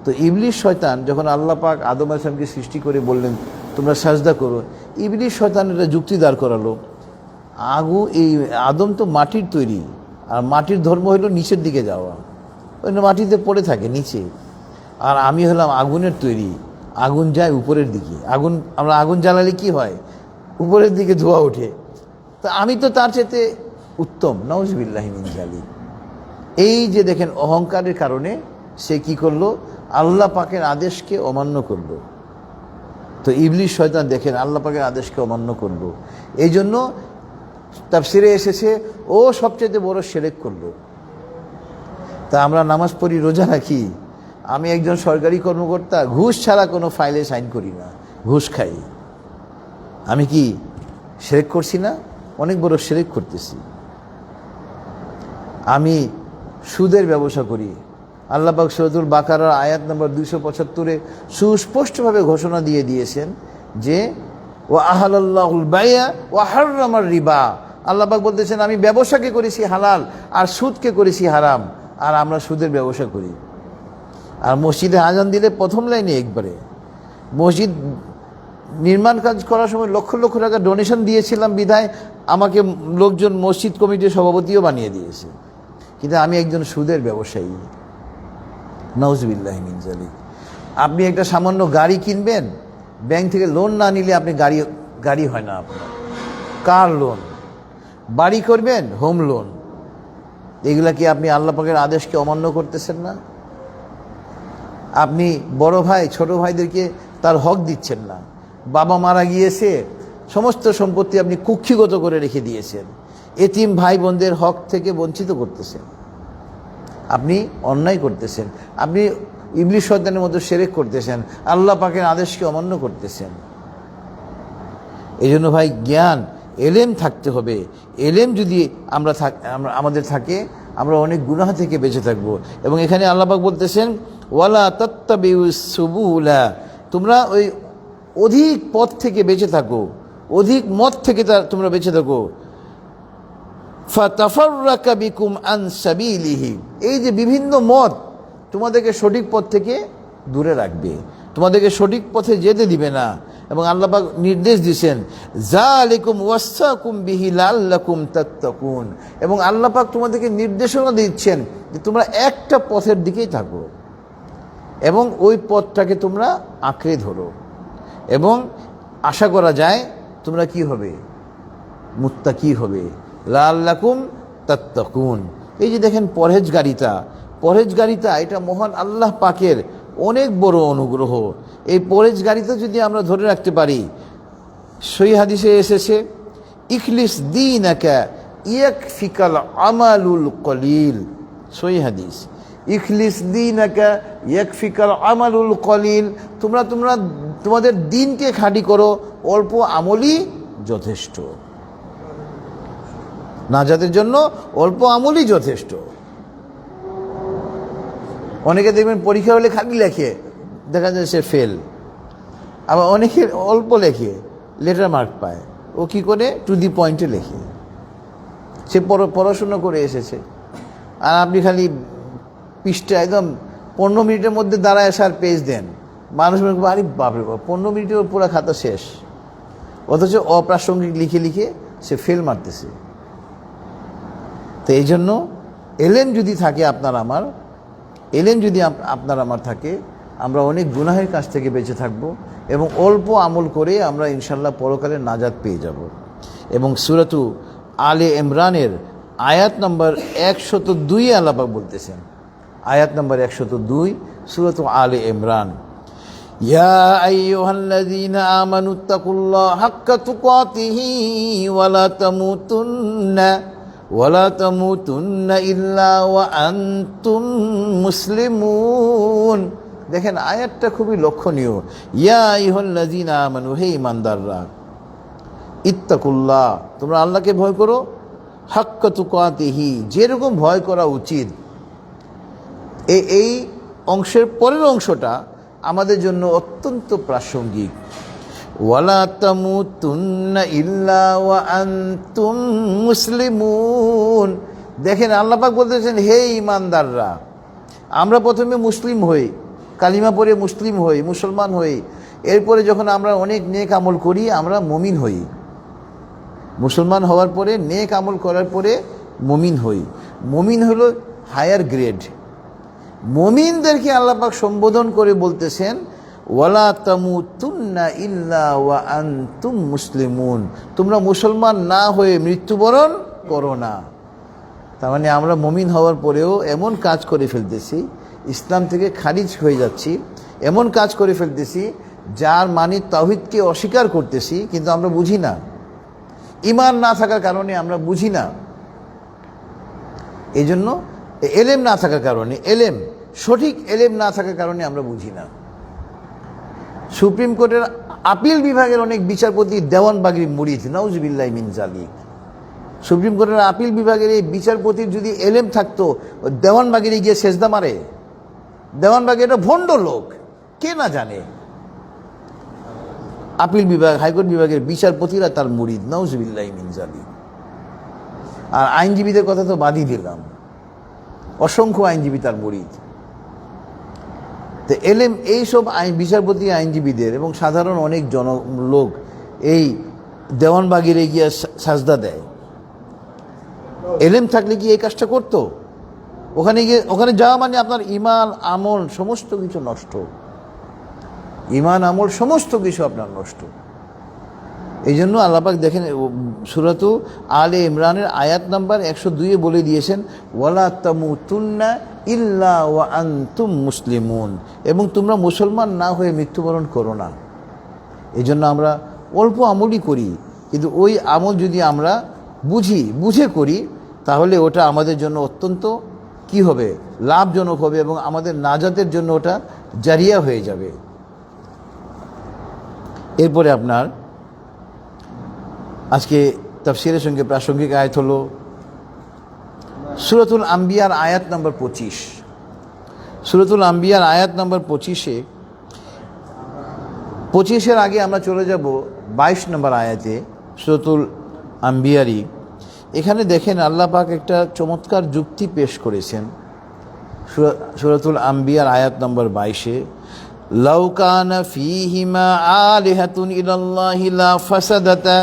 তো ইবলিস শয়তান যখন আল্লাহ পাক আদম আলাইহিস সালামকে সৃষ্টি করে বললেন তোমরা সাজদা করো, ইবলিস শয়তান এটা যুক্তি দাঁড় করালো, এই আদম তো মাটির তৈরি, আর মাটির ধর্ম হলো নিচের দিকে যাওয়া, ওই মাটিতে পড়ে থাকে নিচে, আর আমি হলাম আগুনের তৈরি, আগুন যায় উপরের দিকে। আমরা আগুন জ্বালালে কি হয়? উপরের দিকে ধোঁয়া ওঠে, তো আমি তো তার চেয়ে উত্তম, নাউজুবিল্লাহি মিন যালিক। এই যে দেখেন অহংকারের কারণে সে কি করলো? আল্লাহ পাকের আদেশকে অমান্য করলো। তো ইবলিস শয়তান দেখেন আল্লাহ পাকের আদেশকে অমান্য করলো, এই জন্য তাফসিরে এসেছে ও সবচেয়ে বড় শিরক করলো। তা আমরা নামাজ পড়ি, রোজা রাখি, আমি একজন সরকারি কর্মকর্তা, ঘুষ ছাড়া কোনো ফাইলে সাইন করি না, ঘুষ খাই, আমি কি শিরক করছি না? অনেক বড় শিরক করতেছি। আমি সুদের ব্যবসা করি, আল্লাহ পাক সূরাতুল বাকারার আয়াত নম্বর 275-এ সুস্পষ্টভাবে ঘোষণা দিয়ে দিয়েছেন যে ওয়া আহালাল্লাহুল বাই'a ওয়া হাররামার রিবা। আল্লাহ পাক বলতেছেন আমি ব্যবসাকে করেছি হালাল আর সুদকে করেছি হারাম, আর আমরা সুদের ব্যবসা করি। আর মসজিদে আজান দিলে প্রথম লাইনে একবারে, মসজিদ নির্মাণ কাজ করার সময় লক্ষ লক্ষ টাকা ডোনেশন দিয়েছিলাম বিধায় আমাকে লোকজন মসজিদ কমিটির সভাপতিও বানিয়ে দিয়েছে, কিন্তু আমি একজন সুদের ব্যবসায়ী, নাউজুবিল্লাহি মিন যালিক। আপনি একটা সামান্য গাড়ি কিনবেন, ব্যাংক থেকে লোন না নিলে আপনি গাড়ি হয় না আপনার, কার লোন। বাড়ি করবেন, হোম লোন। এগুলা কি আপনি আল্লাহ পাকের আদেশকে অমান্য করতেছেন না? আপনি বড় ভাই ছোট ভাইদেরকে তার হক দিচ্ছেন না, বাবা মারা গিয়েছে সমস্ত সম্পত্তি আপনি কুক্ষিগত করে রেখে দিয়েছেন, এতিম ভাই বোনদের হক থেকে বঞ্চিত করতেছেন, আপনি অন্যায় করতেছেন, আপনি ইবলিস শয়তানের মতো শিরক করতেছেন, আল্লাহ পাকের আদেশকে অমান্য করতেছেন। এই জন্য ভাই জ্ঞান এলেম থাকতে হবে। এলেম যদি আমাদের থাকে, আমরা অনেক গুনাহ থেকে বেঁচে থাকব। এবং এখানে আল্লাহ পাক বলতেছেন ওয়ালা তাত্তাবিউস সুবুলা, তোমরা ওই অধিক পথ থেকে বেঁচে থাকো, অধিক মত থেকে তোমরা বেঁচে থাকো। ফাতাফাররাকা বিকুম আন সাবিলিহি, এই যে বিভিন্ন মত তোমাদেরকে সঠিক পথ থেকে দূরে রাখবে, তোমাদেরকে সঠিক পথে যেতে দিবে না। এবং আল্লাহ পাক নির্দেশ দিয়েছেন যালিকুম ওয়াসাকুম বিহি লাআল্লাকুম তাত্তাকুন, এবং আল্লাহ পাক তোমাদেরকে নির্দেশনা দিচ্ছেন যে তোমরা একটা পথের দিকেই থাকো এবং ওই পথটাকে তোমরা আঁকড়ে ধরো, এবং আশা করা যায় তোমরা কি হবে? মুত্তাকি হবে, লাআল্লাকুম তাত্তাকুন। এই যে দেখেন পরহেজগারিতা এটা মহান আল্লাহ পাকের অনেক বড় অনুগ্রহ। এই পরহেজগারিতা যদি আমরা ধরে রাখতে পারি, সহিহ হাদিসে এসেছে ইখলিস দীনাকা ইয়াকফিকাল আমালুল কলিল, সহিহ হাদিস, ইখলিস দীনাকা ইয়াকফিকাল আমালুল কলিল, তোমাদের দিনকে খাঁটি করো, অল্প আমলই যথেষ্ট, নাজাতের জন্য অল্প আমলই যথেষ্ট। অনেকে দেখবেন পরীক্ষা হলে খালি লেখে, দেখা যায় সে ফেল, আবার অনেকে অল্প লেখে লেটার মার্ক পায়। ও কি করে? টু দি পয়েন্টে লেখে, সে পড়াশোনা করে এসেছে, আর আপনি খালি পৃষ্ঠা একদম 15 মিনিটের মধ্যে দাঁড়ায় আসার পেজ দেন, মানুষ আরে বাপরে বাপ 15 মিনিটে ওর পুরো খাতা শেষ, অথচ অপ্রাসঙ্গিক লিখে লিখে সে ফেল মারতেছে। তো এই জন্য এলেম যদি থাকে আপনার আমার থাকে, আমরা অনেক গুনাহের কাছ থেকে বেঁচে থাকব এবং অল্প আমল করে আমরা ইনশাল্লাহ পরকালে নাজাত পেয়ে যাব। এবং সূরাতু আলে ইমরানের আয়াত নম্বর 102 আল্লাহ পাক বলতেছেন, আয়াত নম্বর 102 সূরাতু আলে ইমরান, ইয়া আইয়ুহাল্লাযীনা আমানুত্তাকুল্লাহা হাক্কা তুকাতিহি ওয়ালা তামুতুন্না ইল্লা ওয়া আনতুম মুসলিমুন। দেখেন আয়াতটা খুবই লক্ষণীয়। ইয়া আইয়ুহাল্লাযীনা আমানু, হে ঈমানদাররা, ইত্তাকুল্লাহ, তোমরা আল্লাহকে ভয় করো, হাক্কা তুকাতিহি, যেরকম ভয় করা উচিত। এই অংশের পরের অংশটা আমাদের জন্য অত্যন্ত প্রাসঙ্গিক। ওয়ালা তামুতুন্না ইল্লা ওয়া আনতুম মুসলিমুন। দেখেন আল্লাহ পাক বলতেছেন, হে ঈমানদাররা, আমরা প্রথমে মুসলিম হই, কালিমা পড়ে মুসলিম হই, মুসলমান হই। এরপরে যখন আমরা অনেক নেক আমল করি আমরা মুমিন হই। মুসলমান হওয়ার পরে নেক আমল করার পরে মুমিন হই। মুমিন হলো হায়ার গ্রেড। মুমিনদেরকে আল্লাহ পাক সম্বোধন করে বলতেছেন, ওয়ালা তামুতুন্না ইল্লা ওয়া আনতুম মুসলিমুন, তোমরা মুসলমান না হয়ে মৃত্যুবরণ করো না। তার মানে আমরা মুমিন হওয়ার পরেও এমন কাজ করে ফেলতেছি, ইসলাম থেকে খারিজ হয়ে যাচ্ছি, এমন কাজ করে ফেলতেছি যার মানে তাওহীদকে অস্বীকার করতেছি, কিন্তু আমরা বুঝি না। ঈমান না থাকার কারণে আমরা বুঝি না। এই জন্য এলেম না থাকার কারণে, সঠিক এলেম না থাকার কারণে আমরা বুঝি না। সুপ্রিম কোর্টের আপিল বিভাগের অনেক বিচারপতি দেওয়ানবাগির মুরিদ, নাউজুবিল্লাহি মিন যালিক। সুপ্রিম কোর্টের আপিল বিভাগের এই বিচারপতির যদি এলেম থাকতো, দেওয়ানবাগিরে গিয়ে সেজদা মারে। দেওয়ানবাগি এটা ভণ্ড লোক, কে না জানে। আপিল বিভাগ, হাইকোর্ট বিভাগের বিচারপতিরা তার মুরিদ, নাউজুবিল্লাহি মিন যালিক। আর আইনজীবীদের কথা তো বাদই দিলাম, অসংখ্য আইনজীবী তার মুরিদ। তো এলেম এইসব বিচারপতি, আইনজীবীদের এবং সাধারণ অনেক লোক এই দেওয়ানবাগিরে গিয়ে সাজদা দেয়। এলেম থাকলে কি এই কাজটা করতো? ওখানে যাওয়া মানে আপনার ঈমান আমল সমস্ত কিছু নষ্ট। ঈমান আমল সমস্ত কিছু আপনার নষ্ট। এই জন্য আল্লাহ পাক দেখেন সূরাতু আলে ইমরানের আয়াত নাম্বার 102 বলে দিয়েছেন, ওয়ালা তামুতুন্না ইল্লা ওয়া আনতুম মুসলিমুন, এবং তোমরা মুসলমান না হয়ে মৃত্যুবরণ করো না। এই জন্য আমরা অল্প আমলই করি, কিন্তু ওই আমল যদি আমরা বুঝে করি তাহলে ওটা আমাদের জন্য অত্যন্ত কি হবে, লাভজনক হবে এবং আমাদের নাজাতের জন্য ওটা জারিয়া হয়ে যাবে। এরপরে আপনার আজকে তাফসীরের সঙ্গে প্রাসঙ্গিক আয়াত হলো সূরাতুল আম্বিয়ার আয়াত নম্বর 25। সূরাতুল আম্বিয়ার আয়াত নম্বর 25-এর আগে আমরা চলে যাব 22 নম্বর আয়াতে সূরাতুল আম্বিয়ারই। এখানে দেখেন আল্লাহ পাক একটা চমৎকার যুক্তি পেশ করেছেন। সূরাতুল আম্বিয়ার আয়াত নম্বর 22-এ, লাউ কানা ফীহিমা আলিহাতুন ইলাল্লাহি লা ফাসাদাতা।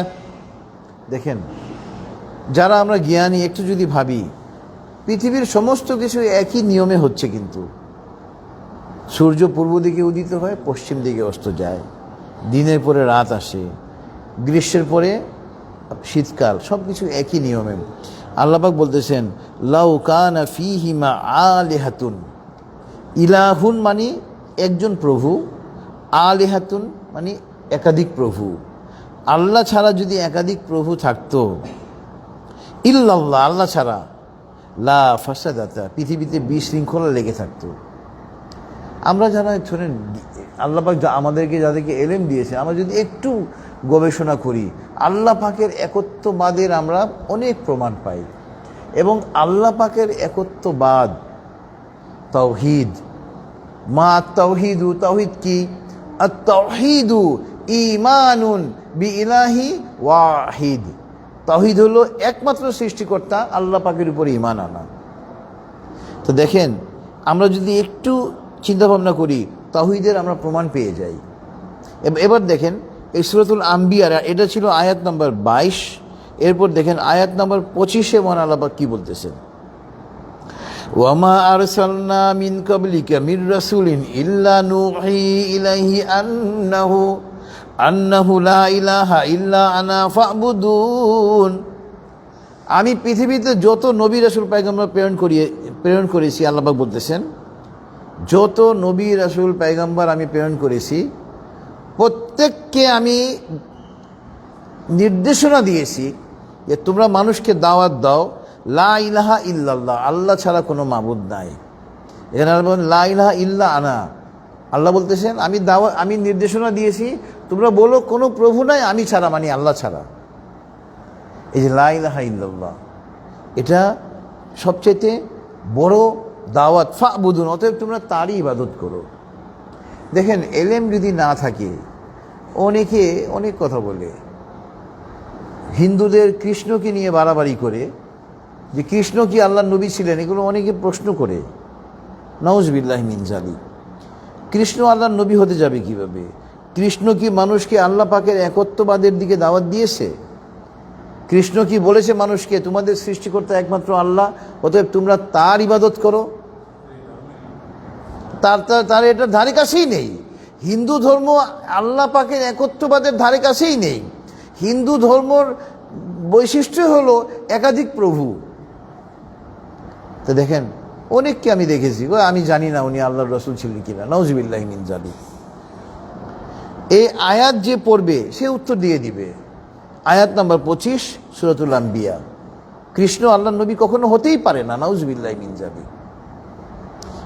দেখেন, যারা আমরা জ্ঞানী একটু যদি ভাবি, পৃথিবীর সমস্ত কিছু একই নিয়মে হচ্ছে, কিন্তু সূর্য পূর্ব দিকে উদিত হয়, পশ্চিম দিকে অস্ত যায়, দিনের পরে রাত আসে, গ্রীষ্মের পরে শীতকাল, সব কিছু একই নিয়মে। আল্লাহ পাক বলতেছেন, লাউ কানা ফীহিমা আলিহাতুন, ইলাহুন মানে একজন প্রভু, আলিহাতুন মানে একাধিক প্রভু। আল্লাহ ছাড়া যদি একাধিক প্রভু থাকতো, ইল্লাল্লাহ আল্লাহ ছাড়া, লা ফাসাদাতা পৃথিবীতে বিশৃঙ্খলা লেগে থাকতো। আমরা যারা শোনেন, আল্লাহ পাক আমাদেরকে যাদেরকে এলেম দিয়েছে, আমরা যদি একটু গবেষণা করি, আল্লাহ পাকের একত্ববাদের আমরা অনেক প্রমাণ পাই। এবং আল্লাহ পাকের একত্ববাদ, তাওহীদ, মা তাওহীদু, তাওহীদ কি? আত তাওহীদু ঈমানুন বিইলাহি ওয়াহিদ। তাওহীদ হলো একমাত্র সৃষ্টিকর্তা আল্লাহ পাকের উপরে ঈমান আনা। তো দেখেন, আমরা যদি একটু চিন্তা ভাবনা করি, তাওহীদের আমরা প্রমাণ পেয়ে যাই। এবার দেখেন এই সূরাতুল আম্বিয়ার, এটা ছিল আয়াত নম্বর 22। এরপর দেখেন আয়াত নম্বর 25-এ মহান আল্লাহ পাক কি বলতেছেন, ওয়ামা আরসালনা মিন ক্বাবলিকা মির রাসূলিন ইল্লা নূহি ইলাইহি আন্নাহু লা ইলাহা ইল্লা আনা ফা'বুদুন। আমি পৃথিবীতে যত নবী রাসূল পয়গম্বর প্রেরণ করেছি, আল্লাহ পাক বলতেছেন, যত নবী রাসূল পয়গম্বর আমি প্রেরণ করেছি প্রত্যেককে আমি নির্দেশনা দিয়েছি যে তোমরা মানুষকে দাওয়াত দাও লা ইলাহা ইল্লাল্লাহ, আল্লাহ ছাড়া কোনো মাবুদ নাই। এখানে আল্লাহ বলেন লা ইলাহা ইল্লা আনা, আল্লাহ বলতেছেন আমি নির্দেশনা দিয়েছি তোমরা বলো কোনো প্রভু নাই আমি ছাড়া, মানে আল্লাহ ছাড়া। এই যে লা ইলাহা ইল্লাল্লাহ, এটা সবচেয়ে বড় দাওয়াত। ফা'বুদুন, অতএব তোমরা তারই ইবাদত করো। দেখেন, এলেম যদি না থাকে, অনেকে অনেক কথা বলে, হিন্দুদের কৃষ্ণকে নিয়ে বাড়াবাড়ি করে যে কৃষ্ণ কি আল্লাহর নবী ছিলেন, এগুলো অনেকে প্রশ্ন করে। নাউজুবিল্লাহি মিন যালিক। কৃষ্ণ আল্লাহর নবী হতে যাবে কিভাবে? কৃষ্ণ কি মানুষকে আল্লাহ পাকের একত্ববাদের দিকে দাওয়াত দিয়েছে? কৃষ্ণ কি বলেছে মানুষকে তোমাদের সৃষ্টিকর্তা একমাত্র আল্লাহ, অতএব তোমরা তার ইবাদত করো? তার এটা ধারে কাছেই নেই। হিন্দু ধর্ম আল্লাহ পাকের একত্ববাদের ধারে কাছেই নেই। হিন্দু ধর্মর বৈশিষ্ট্য হলো একাধিক প্রভু। তো দেখেন, অনেককে আমি দেখেছি, আমি জানি না উনি আল্লাহর রাসূল ছিলেন কিনা, নাউজুবিল্লাহি মিন যালিক। এই আয়াত যে পড়বে সে উত্তর দিয়ে দিবে। আয়াত নাম্বার 25 সূরাতুল আম্বিয়া। কৃষ্ণ আল্লাহর নবী কখনো হতেই পারে না, নাউজুবিল্লাহি মিন যালিক।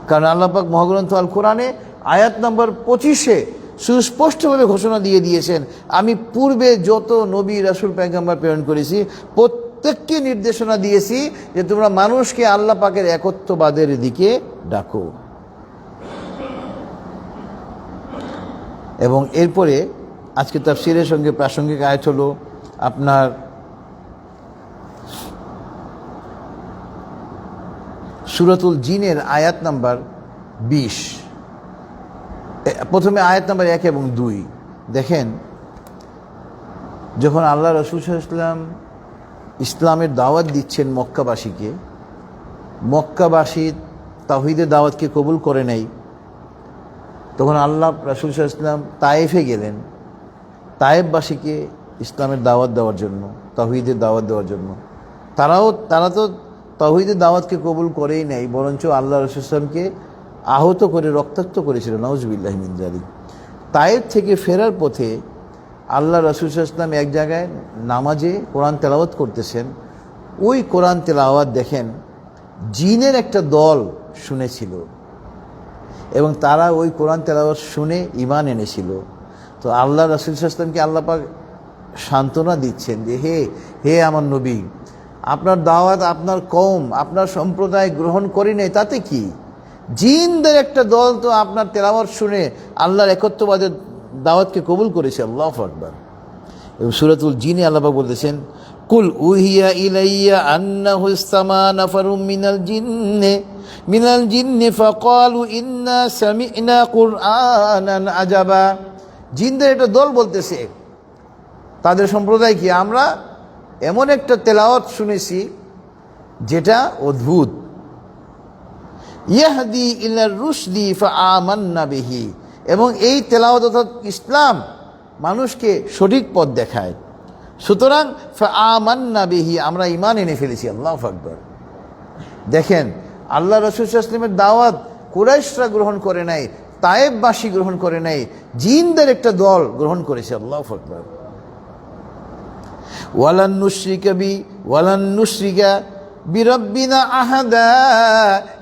কারণ আল্লাহ পাক মহাগ্রন্থ আল কোরআনে আয়াত নাম্বার 25-এ সুস্পষ্টভাবে ঘোষণা দিয়ে দিয়েছেন, আমি পূর্বে যত নবী রাসূল পয়গম্বর প্রেরণ করেছি প্রত্যেককে নির্দেশনা দিয়েছি যে তোমরা মানুষকে আল্লাহ পাকের একত্ববাদের দিকে ডাকো। এবং এরপরে আজকে তাফসীরের সঙ্গে প্রাসঙ্গিক আয়াত হলো আপনার সূরাতুল জিনের আয়াত নাম্বার 20। প্রথমে আয়াত নাম্বার 1 এবং 2 দেখেন, যখন আল্লাহ রাসূল সাল্লাল্লাহু আলাইহি ওয়াসাল্লাম ইসলামের দাওয়াত দিচ্ছেন মক্কাবাসীকে, মক্কাবাসী তাওহীদের দাওয়াতকে কবুল করে নেয়, তখন আল্লাহ রাসূল সাল্লাল্লাহু আলাইহি ওয়াসাল্লাম তায়েফে গেলেন তায়েফবাসীকে ইসলামের দাওয়াত দেওয়ার জন্য, তাওহীদের দাওয়াত দেওয়ার জন্য। তারা তো তাওহীদের দাওয়াতকে কবুল করেই নেয়, বরঞ্চ আল্লাহ রাসূল সাল্লাল্লাহু আলাইহি ওয়াসাল্লামকে আহত করে রক্তাক্ত করেছিল, নাউজুবিল্লাহি মিন যালিক। তায়েফ থেকে ফেরার পথে আল্লাহ রাসূল সাল্লাল্লাহু আলাইহি ওয়াসাল্লাম এক জায়গায় নামাজে কোরআন তেলাওয়াত করতেছেন। ওই কোরআন তেলাওয়াত দেখেন জিনের একটা দল শুনেছিল এবং তারা ওই কোরআন তেলাওয়াত শুনে ঈমান এনেছিল। তো আল্লাহ রাসূল সাল্লাল্লাহু আলাইহি ওয়াসাল্লামকে আল্লাহ পাক সান্ত্বনা দিচ্ছেন যে হে আমার নবী, আপনার দাওয়াত আপনার কওম, আপনার সম্প্রদায় গ্রহণ করে নেই, তাতে কি? জিনদের একটা দল তো আপনার তেলাওয়াত শুনে আল্লাহর একত্ববাদের দাওয়াতকে কবুল করেছে। আল্লাহু আকবার। এবং সূরাতুল জিনে আল্লাহ পাক বলতেছেন, কুল উহিয়া ইলাইয়া আন্নাহু ইসতামা নাফারুম মিনাল জিন্নি ফাকালু ইন্না সামি'না কুরআনান আজাবা। জিনদের একটা দল বলতেছে, তাদের সম্প্রদায় কি, আমরা এমন একটা তেলাওয়াত শুনেছি যেটা অদ্ভুত। ইয়াহদি ইলার রুশদি ফাআমান্না বিহি, এবং এই তেলাওয়াত অর্থাৎ ইসলাম মানুষকে সঠিক পথ দেখায়, সুতরাং ফাআমান্না বিহি, আমরা ঈমান এনে ফেলেছি। আল্লাহু আকবার। দেখেন, আল্লাহ রাসূল সাল্লাল্লাহু আলাইহি ওয়াসাল্লামের দাওয়াত কুরাইশরা গ্রহণ করে নাই, তায়েফবাসী গ্রহণ করে নাই, জিনদের একটা দল গ্রহণ করেছে। আল্লাহু আকবার। ওয়ালান নুশরিকা বিরাব্বিনা আহাদা,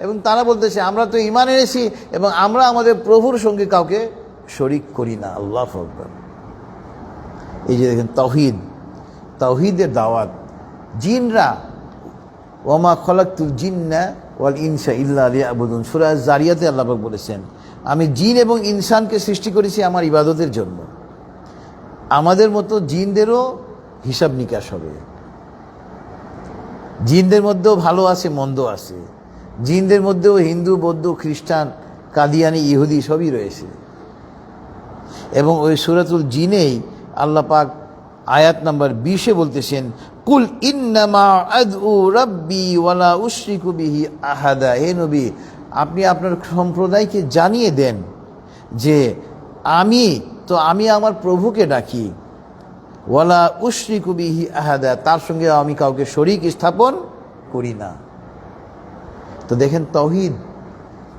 এবং তারা বলতেছে আমরা তো ঈমান এনেছি এবং আমরা আমাদের প্রভুর সঙ্গে কাউকে শরীক করি না। আল্লাহু আকবার। এই যে দেখেন তাওহীদের দাওয়াত। জিনরা, ওয়ামা খালাকতুল জিন্না ওয়াল ইনসা ইল্লা লিয়াবুদুন, সূরা জারিয়াতে আল্লাহ পাক বলেছেন, আমি জিন এবং ইনসানকে সৃষ্টি করেছি আমার ইবাদতের জন্য। আমাদের মতো জিনদেরও হিসাব নিকাশ হবে। জিনদের মধ্যেও ভালো আছে, মন্দ আছে। জিনদের মধ্যেও হিন্দু, বৌদ্ধ, খ্রিস্টান, কাদিয়ানি, ইহুদি সবই রয়েছে। এবং ওই সূরাতুল জিনেই আল্লাহ পাক আয়াত নাম্বার 20-এ বলতেছেন, কুল ইন্নামা আদউ রাব্বি ওয়ালা উশরিকু বিহি আহাদা। হে নবী, আপনি আপনার সম্প্রদায়কে জানিয়ে দেন যে আমি আমার প্রভুকে ডাকি, ওয়ালা উশরিকু বিহি আহাদা, তার সঙ্গে আমি কাউকে শরীক স্থাপন করি না। তো দেখেন, তাওহীদ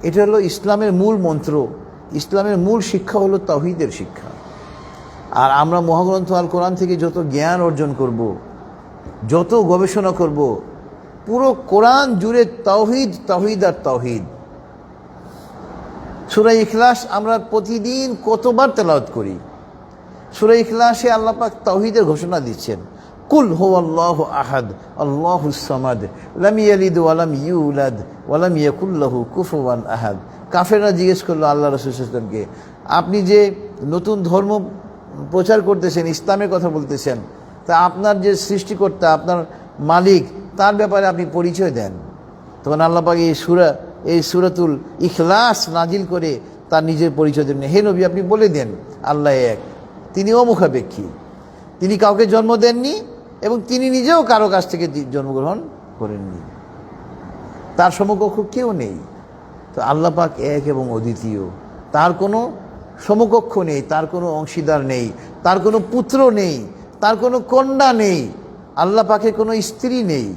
এটা হলো ইসলামের মূল মন্ত্র। ইসলামের মূল শিক্ষা হলো তাওহীদের শিক্ষা। আর আমরা মহাগ্রন্থ আল কোরআন থেকে যত জ্ঞান অর্জন করব, যত গবেষণা করব, পুরো কোরআন জুড়ে তাওহীদ, তাওহীদ আর তাওহীদ। সূরা ইখলাস আমরা প্রতিদিন কতবার তেলাওয়াত করি। সূরা ইখলাসে আল্লাহ পাক তাওহীদের ঘোষণা দিচ্ছেন, কুল হুয়াল্লাহু আহাদ আল্লাহুস সামাদ লাম ইয়ালিদ ওয়া লাম ইউলাদ ওয়া লাম ইয়াকুল লাহু কুফুয়ান আহাদ। কাফেররা জিজ্ঞেস করলো আল্লাহ রাসূল সাল্লাল্লাহু আলাইহি ওয়াসাল্লামকে, আপনি যে নতুন ধর্ম প্রচার করতেছেন, ইসলামের কথা বলতেছেন, তা আপনার যে সৃষ্টিকর্তা, আপনার মালিক, তার ব্যাপারে আপনি পরিচয় দেন। তখন আল্লাহ পাক এই সূরাতুল ইখলাস নাজিল করে তার নিজের পরিচয় দেন। হে নবী, আপনি বলে দেন আল্লাহ এক, তিনি অমুখাপেক্ষী, তিনি কাউকে জন্ম দেননি এবং তিনি নিজেও কারো কাছ থেকে জন্মগ্রহণ করেননি, তার সমকক্ষ কেউ নেই। তো আল্লাহ পাক এক এবং অদ্বিতীয়, তার কোনো সমকক্ষ নেই, তার কোনো অংশীদার নেই, তার কোনো পুত্র নেই, তার কোনো কন্যা নেই, আল্লাহ পাকের কোনো স্ত্রী নেই।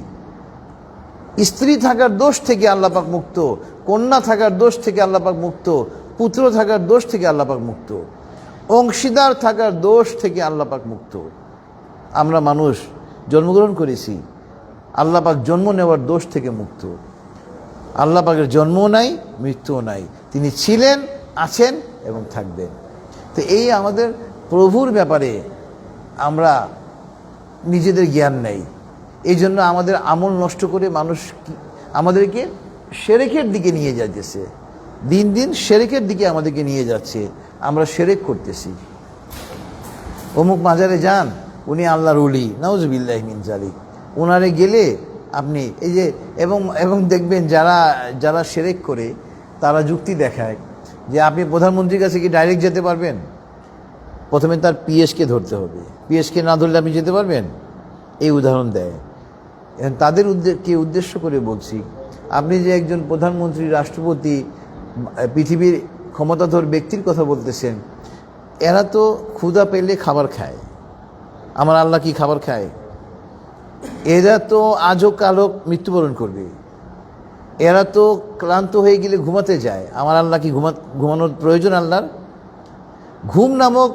স্ত্রী থাকার দোষ থেকে আল্লাহ পাক মুক্ত, কন্যা থাকার দোষ থেকে আল্লাহ পাক মুক্ত, পুত্র থাকার দোষ থেকে আল্লাহ পাক মুক্ত, অংশীদার থাকার দোষ থেকে আল্লাহ পাক মুক্ত। আমরা মানুষ জন্মগ্রহণ করেছি, আল্লাহ পাক জন্ম নেওয়ার দোষ থেকে মুক্ত। আল্লাহ পাকের জন্মও নাই, মৃত্যুও নাই, তিনি ছিলেন, আছেন এবং থাকবেন। তো এই আমাদের প্রভুর ব্যাপারে আমরা নিজেদের জ্ঞান নেই, এই জন্য আমাদের আমল নষ্ট করে মানুষ আমাদেরকে শিরকের দিকে নিয়ে যাচ্ছে। দিন দিন শিরকের দিকে আমাদেরকে নিয়ে যাচ্ছে, আমরা শিরক করতেছি। অমুক মাজারে যান, উনি আল্লাহর ওলি, নাউজুবিল্লাহি মিন যালিক, ওনারে গেলে আপনি এই যে এবং দেখবেন যারা শিরক করে তারা যুক্তি দেখায় যে আপনি প্রধানমন্ত্রীর কাছে কি ডাইরেক্ট যেতে পারবেন? প্রথমে তার পিএসকে ধরতে হবে, পিএসকে না ধরলে আপনি যেতে পারবেন? এই উদাহরণ দেয়। তাদেরকে উদ্দেশ্য করে বলছি, আপনি যে একজন প্রধানমন্ত্রী, রাষ্ট্রপতি, পৃথিবীর ক্ষমতাধর ব্যক্তির কথা বলতেছেন, এরা তো ক্ষুধা পেলে খাবার খায়। আমার আল্লাহ কি খাবার খায়? এরা তো আজও কালো মৃত্যুবরণ করবে। এরা তো ক্লান্ত হয়ে গেলে ঘুমাতে যায়। আমার আল্লাহ কি ঘুমানোর প্রয়োজন? আল্লাহর ঘুম নামক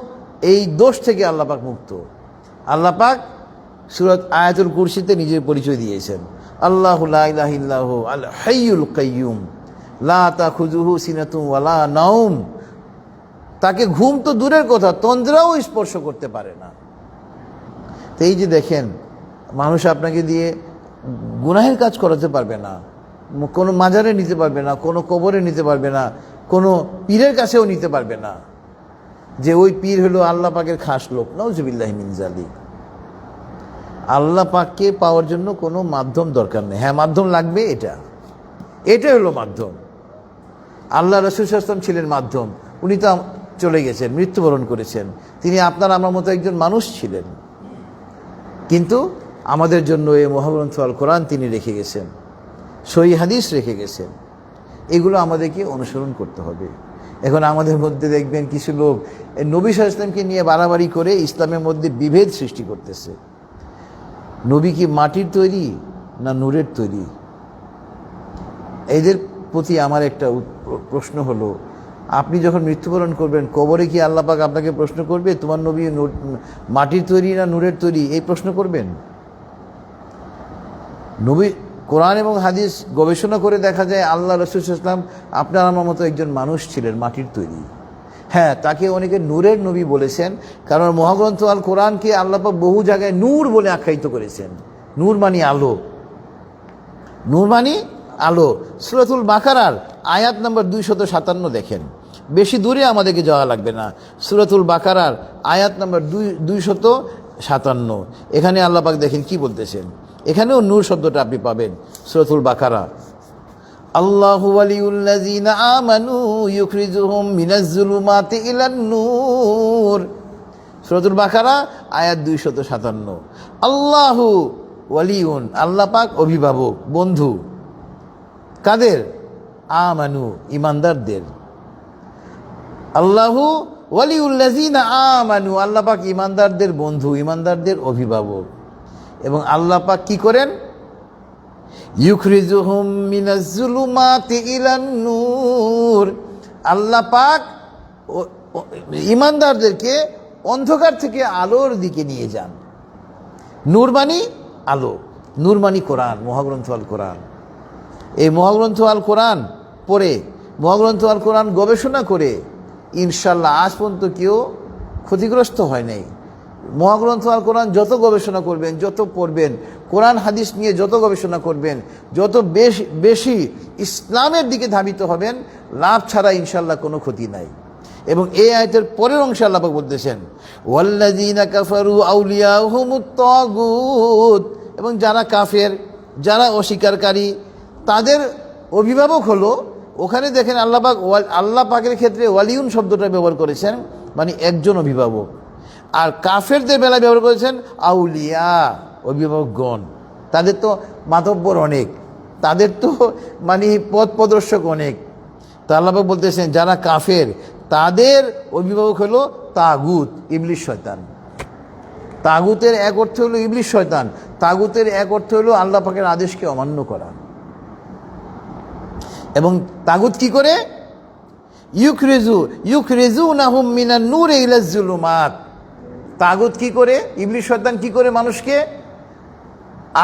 এই দোষ থেকে আল্লাহ পাক মুক্ত। আল্লাহ পাক সূরা আয়াতুল কুরসিতে নিজের পরিচয় দিয়েছেন, আল্লাহু লা ইলাহা ইল্লাহু আল হাইয়ুল কাইয়্যুম লা তাখুযুহু সিনাতুন ওয়ালা নাওম। তাকে ঘুম তো দূরের কথা, তন্দ্রাও স্পর্শ করতে পারে না। তো এই যে দেখেন, মানুষ আপনাকে দিয়ে গুনাহের কাজ করাতে পারবে না, কোনো মাজারে নিতে পারবে না, কোনো কবরে নিতে পারবে না, কোনো পীরের কাছেও নিতে পারবে না, যে ওই পীর হলো আল্লাহ পাকের খাস লোক। নাউজুবিল্লাহি মিন যালিক। আল্লাহ পাককে পাওয়ার জন্য কোনো মাধ্যম দরকার নেই। হ্যাঁ, মাধ্যম লাগবে, এটাই হলো মাধ্যম। আল্লাহ রাসূল সাল্লাল্লাহু আলাইহি ওয়াসাল্লাম ছিলেন মাধ্যম। উনি তো চলে গেছেন, মৃত্যুবরণ করেছেন। তিনি আপনার আমার মতো একজন মানুষ ছিলেন, কিন্তু আমাদের জন্য এই মহাগ্রন্থ আল কোরআন তিনি রেখে গেছেন, সহিহ হাদিস রেখে গেছেন। এগুলো আমাদেরকে অনুসরণ করতে হবে। এখন আমাদের মধ্যে দেখবেন কিছু লোক নবী সাল্লাল্লাহু আলাইহি ওয়াসাল্লামকে নিয়ে বাড়াবাড়ি করে ইসলামের মধ্যে বিভেদ সৃষ্টি করতেছে। নবী কি মাটির তৈরি না নূরের তৈরি? এদের প্রতি আমার একটা প্রশ্ন হলো, আপনি যখন মৃত্যুবরণ করবেন, কবরে কি আল্লাহ পাক আপনাকে প্রশ্ন করবে তোমার নবী মাটির তৈরি না নূরের তৈরি? এই প্রশ্ন করবেন? নবী কোরআন এবং হাদিস গবেষণা করে দেখা যায় আল্লাহ রাসূল সাল্লাল্লাহু আলাইহি ওয়াসাল্লাম আপনার আমার মতো একজন মানুষ ছিলেন, মাটির তৈরি। হ্যাঁ, তাকে অনেকে নূরের নবী বলেছেন, কারণ মহাগ্রন্থ আল কোরআনকে আল্লাহ পাক বহু জায়গায় নূর বলে আখ্যায়িত করেছেন। নূর মানে আলো, নূর মানে আলো। সূরাতুল বাকারার আয়াত নম্বর 257 দেখেন, বেশি দূরে আমাদেরকে যাওয়া লাগবে না। সূরাতুল বাকারার আয়াত নম্বর 257, এখানে আল্লাহ পাক দেখেন কি বলতেছেন। এখানেও নূর শব্দটা আপনি পাবেন। সূরাতুল বাকারা, আল্লাহু ওয়ালিউল্লাযীনা আমানু ইউখরিজুহুম মিনাজ যুলুমাতি ইলান নূর। সূরাতুল বাকারা আয়াত 257। আল্লাহু ওয়ালিউন, আল্লাহ পাক অভিভাবক, বন্ধু। কাদের? আমানু, ইমানদারদের। আল্লাহু ওয়ালিউল্লাযিনা আমানু, আল্লাহ পাক ইমানদারদের বন্ধু, ইমানদারদের অভিভাবক। এবং আল্লাহ পাক কি করেন? ইউখরিজুহুম মিনাজ যুলুমাতি ইলান নূর, আল্লাহ পাক ইমানদারদেরকে অন্ধকার থেকে আলোর দিকে নিয়ে যান। নূর মানি আলো, নূর মানি কোরআন, মহাগ্রন্থ আল কোরআন। এই মহাগ্রন্থ আল কোরআন পড়ে, মহাগ্রন্থ আল কোরআন গবেষণা করে ইনশাল্লাহ আজ পর্যন্ত কেউ ক্ষতিগ্রস্ত হয় নাই। মহাগ্রন্থ আল কোরআন যত গবেষণা করবেন, যত পড়বেন, কোরআন হাদিস নিয়ে যত গবেষণা করবেন, যত বেশি ইসলামের দিকে ধাবিত হবেন, লাভ ছাড়া ইনশাল্লাহ কোনো ক্ষতি নাই। এবং এই আয়াতের পরের অংশে আল্লাহ পাক বলতেছেন ওয়াল্লাযীনা কাফারু আউলিয়াহুমুত তাগুত, এবং যারা কাফের, যারা অস্বীকারী, তাদের অভিভাবক হলো, ওখানে দেখেন আল্লাহ পাকের ক্ষেত্রে ওয়ালিউন শব্দটা ব্যবহার করেছেন, মানে একজন অভিভাবক। আর কাফেরদের বেলায় ব্যবহার করেছেন আউলিয়া, অভিভাবকগণ। তাদের তো মাতব্বর অনেক, তাদের তো মানে পথ প্রদর্শক অনেক। তা আল্লাহ পাক বলতেছেন যারা কাফের তাদের অভিভাবক হলো তাগুত, ইবলিস শয়তান। তাগুতের এক অর্থ হলো ইবলিস শয়তান, তাগুতের এক অর্থ হলো আল্লাহ পাকের আদেশকে অমান্য করা। এবং তাগুত কি করে? ইউখরিজুনাহুম মিনান নূরি ইলাজ যুলুমাত, তাগুত কি করে, ইবলিস শয়তান কি করে মানুষকে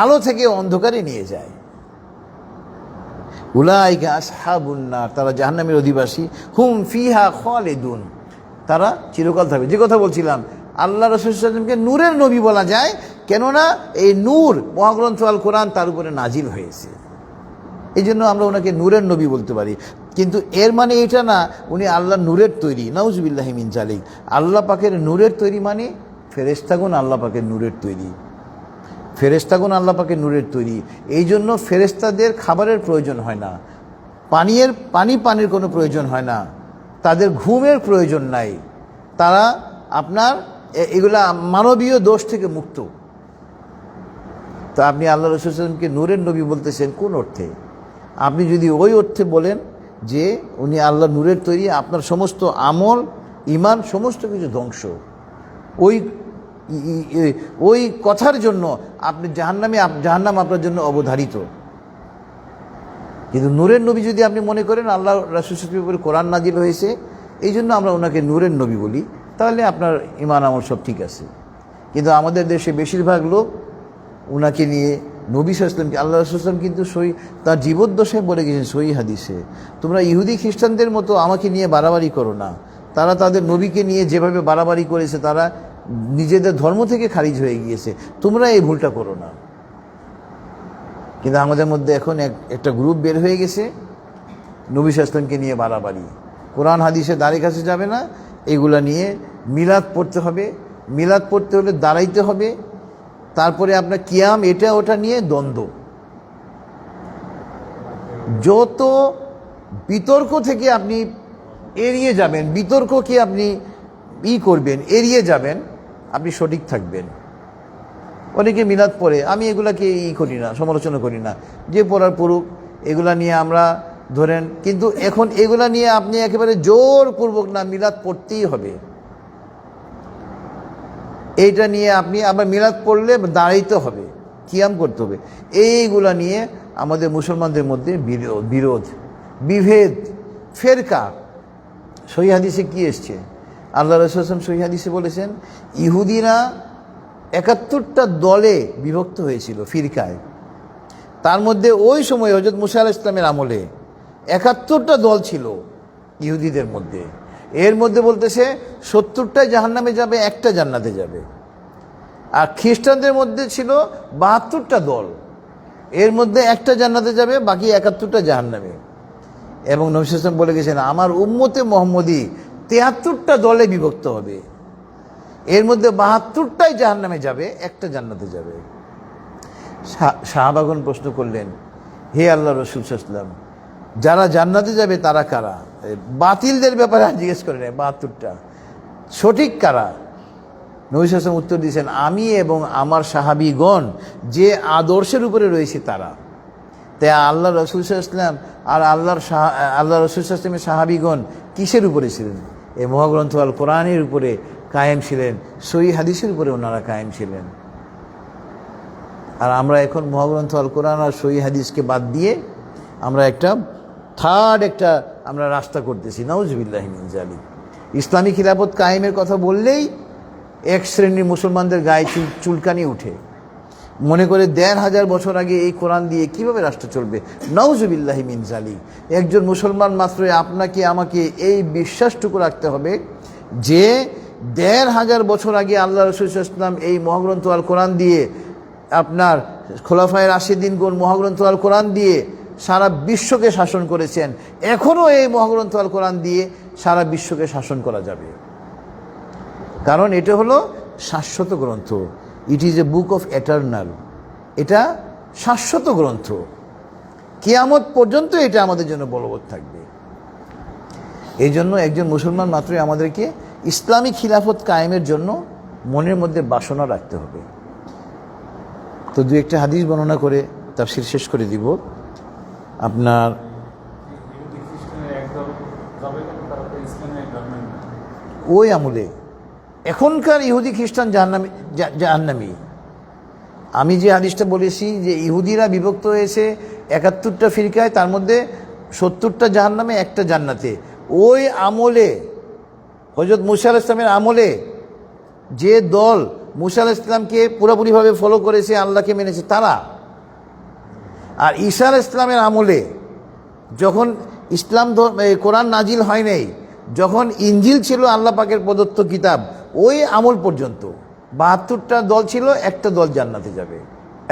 আলো থেকে অন্ধকারে নিয়ে যায়। উলাইকা আসহাবুন নার, তারা জাহান্নামের অধিবাসী। হুম ফিহা খালিদুন, তারা চিরকাল থাকবে। যে কথা বলছিলাম, আল্লাহ রাসূল সাল্লাল্লাহু আলাইহি ওয়াসাল্লামকে নূরের নবী বলা যায়, কেননা এই নূর মহাগ্রন্থ আল কোরআন তার উপরে নাজিল হয়েছে, এই জন্য আমরা ওনাকে নূরের নবী বলতে পারি। কিন্তু এর মানে এটা না উনি আল্লাহ নূরের তৈরি, নাউজুবিল্লাহি মিন জালিক। আল্লাহ পাকের নূরের তৈরি মানে ফেরেশতাগণ আল্লাহ পাকের নূরের তৈরি, ফেরেশতাগণ আল্লাহ পাকের নূরের তৈরি। এই জন্য ফেরেশতাদের খাবারের প্রয়োজন হয় না, পানির কোনো প্রয়োজন হয় না, তাদের ঘুমের প্রয়োজন নাই, তারা আপনার এগুলা মানবীয় দোষ থেকে মুক্ত। তো আপনি আল্লাহ রাসূল সাল্লাল্লাহু আলাইহি ওয়াসাল্লামকে নূরের নবী বলতেছেন কোন অর্থে? আপনি যদি ওই অর্থে বলেন যে উনি আল্লাহ নূরের তৈরি, আপনার সমস্ত আমল, ইমান সমস্ত কিছু ধ্বংস। ওই কথার জন্য আপনি জাহান্নাম আপনার জন্য অবধারিত। কিন্তু নূরের নবী যদি আপনি মনে করেন আল্লাহ রাসূল সাল্লাল্লাহু আলাইহি ওয়াসাল্লামের উপরে কোরআন নাজিল হয়েছে, এই জন্য আমরা ওনাকে নূরের নবী বলি, তাহলে আপনার ইমান আমল সব ঠিক আছে। কিন্তু আমাদের দেশে বেশিরভাগ লোক ওনাকে নিয়ে, নবী সাল্লাল্লাহু আলাইহি ওয়াসাল্লামকে, আল্লাহ রাসূল সাল্লাল্লাহু আলাইহি ওয়াসাল্লাম কিন্তু তার জীবদ্দশায় বলে গেছেন সহিহ হাদিসে, তোমরা ইহুদি খ্রিস্টানদের মতো আমাকে নিয়ে বাড়াবাড়ি করো না। তারা তাদের নবীকে নিয়ে যেভাবে বাড়াবাড়ি করেছে, তারা নিজেদের ধর্ম থেকে খারিজ হয়ে গিয়েছে, তোমরা এই ভুলটা করো না। কিন্তু আমাদের মধ্যে এখন একটা গ্রুপ বের হয়ে গেছে, নবী সাল্লাল্লাহু আলাইহি ওয়াসাল্লামকে নিয়ে বাড়াবাড়ি, কোরআন হাদিসে দাঁড়িয়ে কাছে যাবে না, এগুলা নিয়ে মিলাদ পড়তে হবে, মিলাদ পড়তে হলে দাঁড়াইতে হবে, তারপরে আপনার কিয়াম, এটা ওটা নিয়ে দ্বন্দ্ব। যত বিতর্ক থেকে আপনি এড়িয়ে যাবেন, বিতর্ককে আপনি করবেন, এড়িয়ে যাবেন, আপনি সঠিক থাকবেন। অনেকে মিলাদ পড়ে, আমি এগুলাকে করি না, সমালোচনা করি না, যে পড়ার পড়ুক, এগুলা নিয়ে আমরা ধরেন। কিন্তু এখন এগুলা নিয়ে আপনি একেবারে জোরপূর্বক না, মিলাদ পড়তেই হবে, এইটা নিয়ে আপনি আবার মিলাদ পড়লে দাঁড়াইতে হবে, কিয়াম করতে হবে, এইগুলা নিয়ে আমাদের মুসলমানদের মধ্যে বিরোধ, বিভেদ, ফেরকা। সহিহ হাদিসে কি এসছে? আল্লাহ রাসূল সাল্লাল্লাহু আলাইহি ওয়াসাল্লাম সহিহ হাদিসে বলেছেন, ইহুদিরা ৭১টা দলে বিভক্ত হয়েছিল, ফিরকায়। তার মধ্যে ওই সময় হযরত মুসা আলাইহিস সালামের আমলে ৭১টা দল ছিল ইহুদিদের মধ্যে। এর মধ্যে বলতেছে ৭০টা জাহান্নামে যাবে, একটা জান্নাতে যাবে। আর খ্রিস্টানদের মধ্যে ছিল ৭২টা দল, এর মধ্যে একটা জান্নাতে যাবে, বাকি ৭১টা জাহান্নামে। এবং নবী সাল্লাল্লাহু আলাইহি ওয়াসাল্লাম বলে গেছেন, আমার উম্মতে মুহাম্মদী ৭৩টা দলে বিভক্ত হবে, এর মধ্যে ৭২টাই জাহান্নামে যাবে, একটা জান্নাতে যাবে। সাহাবাগণ প্রশ্ন করলেন, হে আল্লাহ রাসূল সাল্লাল্লাহু আলাইহি ওয়াসাল্লাম, যারা জান্নাতে যাবে তারা কারা? বাতিলদের ব্যাপারে জিজ্ঞেস করে নেয়, ৭২টা সঠিক কারা? নবী সাল্লাল্লাহু আলাইহি ওয়াসাল্লাম উত্তর দিয়েছেন, আমি এবং আমার সাহাবীগণ যে আদর্শের উপরে রয়েছে তারা। তাই আল্লাহ রসুল সাল্লাল্লাহু আলাইহি ওয়াসাল্লাম আর আল্লাহ রসুল সাল্লাল্লাহু আলাইহি ওয়াসাল্লামের সাহাবীগণ কিসের উপরে ছিলেন? এই মহাগ্রন্থ আল কোরআনের উপরে কায়েম ছিলেন, সহিহ হাদিসের উপরে ওনারা কায়েম ছিলেন। আর আমরা এখন মহাগ্রন্থ আল কোরআন আর সহিহ হাদিসকে বাদ দিয়ে আমরা একটা আমরা রাস্তা করতেছি, নাউজুবিল্লাহি মিন যালিক। ইসলামী খিলাফত কায়েমের কথা বললেই এক শ্রেণীর মুসলমানদের গায়ে চুলকানি উঠে, মনে করে ১৫০০ বছর আগে এই কোরআন দিয়ে কিভাবে রাষ্ট্র চলবে। নাউজুবিল্লাহি মিন যালিক। একজন মুসলমান মাত্র আপনাকে আমাকে এই বিশ্বাসটুকু রাখতে হবে যে ১৫০০ বছর আগে আল্লাহ রাসূল সাল্লাল্লাহু আলাইহি ওয়াসাল্লাম এই মহাগ্রন্থ আল কোরআন দিয়ে, আপনার খোলাফায়ে রাশিদিনগণ মহাগ্রন্থ আল কোরআন দিয়ে সারা বিশ্বকে শাসন করেছেন। এখনও এই মহাগ্রন্থ আল কোরআন দিয়ে সারা বিশ্বকে শাসন করা যাবে, কারণ এটা হলো শাশ্বত গ্রন্থ। It is a book of eternal. এটা শাশ্বত গ্রন্থ, কিয়ামত পর্যন্ত এটা আমাদের জন্য বলবৎ থাকবে। এই জন্য একজন মুসলমান মাত্রই আমাদেরকে ইসলামী খিলাফত কায়েমের জন্য মনের মধ্যে বাসনা রাখতে হবে। তো দু একটা হাদিস বর্ণনা করে তাফসীর শেষ করে দিব। আপনার ওই আমলে এখনকার ইহুদি খ্রিস্টান জাহান্নামী। আমি যে হাদিসটা বলেছি যে ইহুদিরা বিভক্ত হয়েছে ৭১টা ফিরকায়, তার মধ্যে ৭০টা জাহান্নামে, একটা জান্নাতে। ওই আমলে হযরত মূসা আলাইহিস সালামের আমলে যে দল মূসা আলাইহিস সালামকে পুরোপুরিভাবে ফলো করেছে, আল্লাহকে মেনেছে তারা। আর ঈসা আলাইহিস সালামের আমলে যখন কোরআন নাজিল হয় নাই, যখন ইনজিল ছিল আল্লাহ পাকের প্রদত্ত কিতাব, ওই আমল পর্যন্ত ৭২টা দল ছিল, একটা দল জান্নাতে যাবে,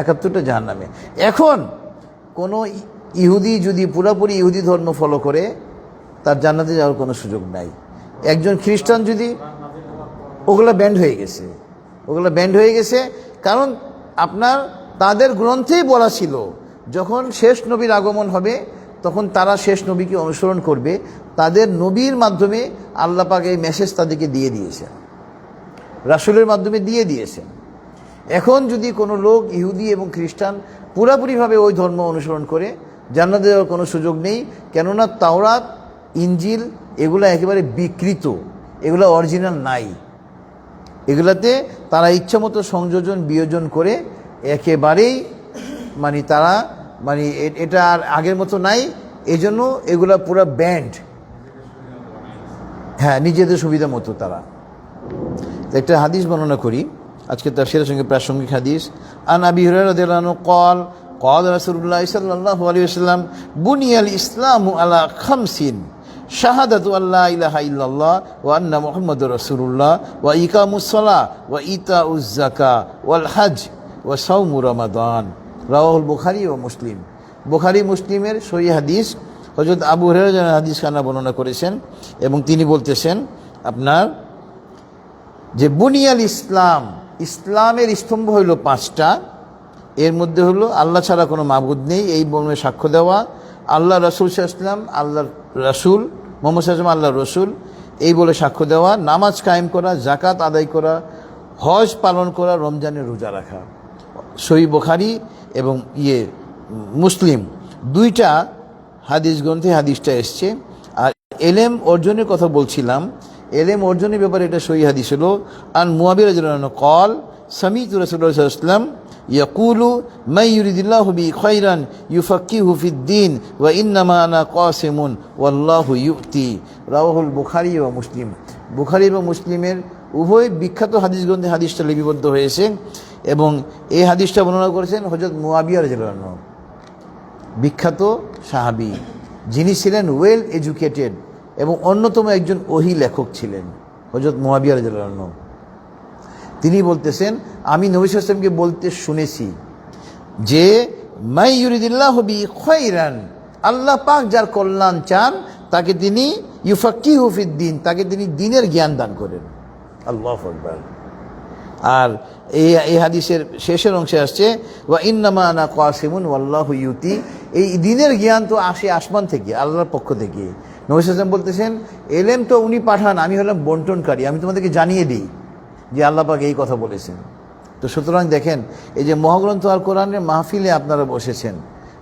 ৭১টা জাহান্নামে। এখন কোনো ইহুদি যদি পুরোপুরি ইহুদি ধর্ম ফলো করে, তার জান্নাতে যাওয়ার কোনো সুযোগ নাই। একজন খ্রিস্টান যদি, ওগুলো ব্যান্ড হয়ে গেছে, কারণ আপনার তাদের গ্রন্থেই বলা ছিল যখন শেষ নবীর আগমন হবে তখন তারা শেষ নবীকে অনুসরণ করবে। তাদের নবীর মাধ্যমে আল্লাহ পাক এই মেসেজ তাদেরকে দিয়ে দিয়েছেন, রাসূলের মাধ্যমে দিয়ে দিয়েছেন। এখন যদি কোনো লোক ইহুদি এবং খ্রিস্টান পুরোপুরিভাবে ওই ধর্ম অনুসরণ করে, জান্নাতে যাওয়ার কোনো সুযোগ নেই। কেননা তাওরাত, ইনজিল এগুলো একেবারে বিকৃত, এগুলো অরিজিনাল নাই। এগুলাতে তারা ইচ্ছামতো সংযোজন বিয়োজন করে একেবারেই তারা এটা আর আগের মতো নাই। এই জন্য এগুলা পুরো ব্যান্ড, হ্যাঁ, নিজেদের সুবিধা মতো তারা। একটা হাদিস বর্ণনা করি আজকে, তাফসীরের সঙ্গে প্রাসঙ্গিক হাদিস। আন আবি হুরায়রা রাদিয়াল্লাহু আনহু قال قال رسول الله صلى الله عليه وسلم بني الإسلام على 5: شهادة أن لا إله إلا الله وأن محمد رسول الله وإقام الصلاة وإيتاء الزكاة والحج وصوم رمضان রাওয়াহুল বুখারী ও মুসলিম। বুখারী মুসলিমের সহিহ হাদিস। হযরত আবু হুরায়রা হাদিস খানা বর্ণনা করেছেন এবং তিনি বলতেছেন আপনার যে বুনিয়াল ইসলাম, ইসলামের স্তম্ভ হইল 5টা। এর মধ্যে হলো আল্লাহ ছাড়া কোনো মাবুদ নেই, এই বর্ণে সাক্ষ্য দেওয়া, আল্লাহ রাসূল সাল্লাল্লাহু আলাইহি ওয়াসাল্লাম আল্লাহর রাসূল, মুহাম্মদ সাল্লাল্লাহু আলাইহি ওয়াসাল্লাম আল্লাহর রাসূল, এই বলে সাক্ষ্য দেওয়া, নামাজ কায়েম করা, যাকাত আদায় করা, হজ পালন করা, রমজানের রোজা রাখা। সহিহ বুখারী এবং মুসলিম 2টা হাদিস গ্রন্থে হাদিসটা এসছে। আর এলেম অর্জনের কথা বলছিলাম, এলেম অর্জনের ব্যাপারে এটা সহিহ হাদিস হলো আন মুআবিয়া রাদিয়াল্লাহু আনহু قال سمعت رسول الله صلى الله عليه وسلم يقول من يريد الله به خيرا يفقهه في الدين وانما انا قاسم والله يؤتي রাওয়াহুল বুখারী ও মুসলিম। বুখারী এবং মুসলিমের উভয় বিখ্যাত হাদিস গ্রন্থে হাদিসটা লিপিবদ্ধ হয়েছে এবং এই হাদিসটা বর্ণনা করেছেন হযরত মুআবিয়া রাদিয়াল্লাহু আনহু, বিখ্যাত সাহাবী, যিনি ছিলেন ওয়েল এডুকেটেড এবং অন্যতম একজন ওহী লেখক ছিলেন হযরত মুআবিয়া রাদিয়াল্লাহু আনহু। তিনি বলতেছেন, আমি নবী সাল্লাল্লাহু আলাইহি ওয়াসাল্লামকে বলতে শুনেছি যে মাই ইউরিদিল্লাহু বি খায়রান, আল্লাহ পাক যার কল্যাণ চান তাকে তিনি ইউফাক্কিহু ফিদ্দিন, তাকে তিনি দ্বীনের জ্ঞান দান করেন। আল্লাহু আকবার। আর এই হাদিসের শেষের অংশে আসছে ওয়া ইন্নামা আনা কাসিমুন ওয়াল্লাহু ইউতি, এই দ্বীনের জ্ঞান তো আসে আসমান থেকে, আল্লাহর পক্ষ থেকে। নবী সাল্লাল্লাহু আলাইহি ওয়াসাল্লাম বলতেছেন, এলেম তো উনি পাঠান, আমি হলাম বন্টনকারী, আমি তোমাদেরকে জানিয়ে দিই। যে আল্লাহ পাক এই কথা বলেছেন। তো সুতরাং দেখেন, এই যে মহাগ্রন্থ আল কোরআনের মাহফিলে আপনারা বসেছেন,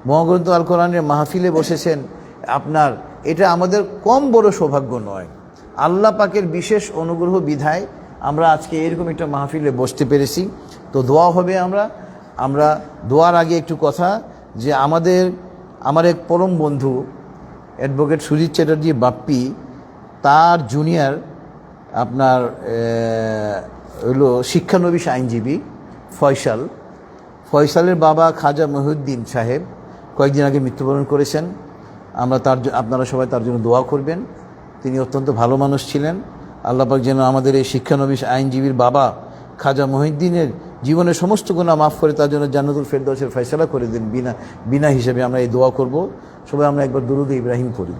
মহাগ্রন্থ আল কোরআনের মাহফিলে বসেছেন, আপনার এটা আমাদের কম বড় সৌভাগ্য নয়। আল্লাহ পাকের বিশেষ অনুগ্রহ বিধায় আমরা আজকে এরকম একটা মাহফিলে বসতে পেরেছি। তো দোয়া হবে, আমরা দোয়ার আগে একটু কথা, যে আমার এক পরম বন্ধু অ্যাডভোকেট সুজিত চ্যাটার্জি বাপ্পি, তার জুনিয়র আপনার হলো শিক্ষানবিশ আইনজীবী ফয়সালের বাবা খাজা মহিউদ্দিন সাহেব কয়েকদিন আগে মৃত্যুবরণ করেছেন। আপনারা সবাই তার জন্য দোয়া করবেন। তিনি অত্যন্ত ভালো মানুষ ছিলেন। আল্লাহ পাক যেন আমাদের এই শিক্ষানবিশ আইনজীবীর বাবা খাজা মহিউদ্দিনের জীবনের সমস্ত গুনাহ মাফ করে তার জন্য জান্নাতুল ফেরদৌসের ফয়সালা করে দেন। বিনা হিসেবে আমরা এই দোয়া করব। সবাই আমরা একবার দুরূদ ইব্রাহিম পড়ি।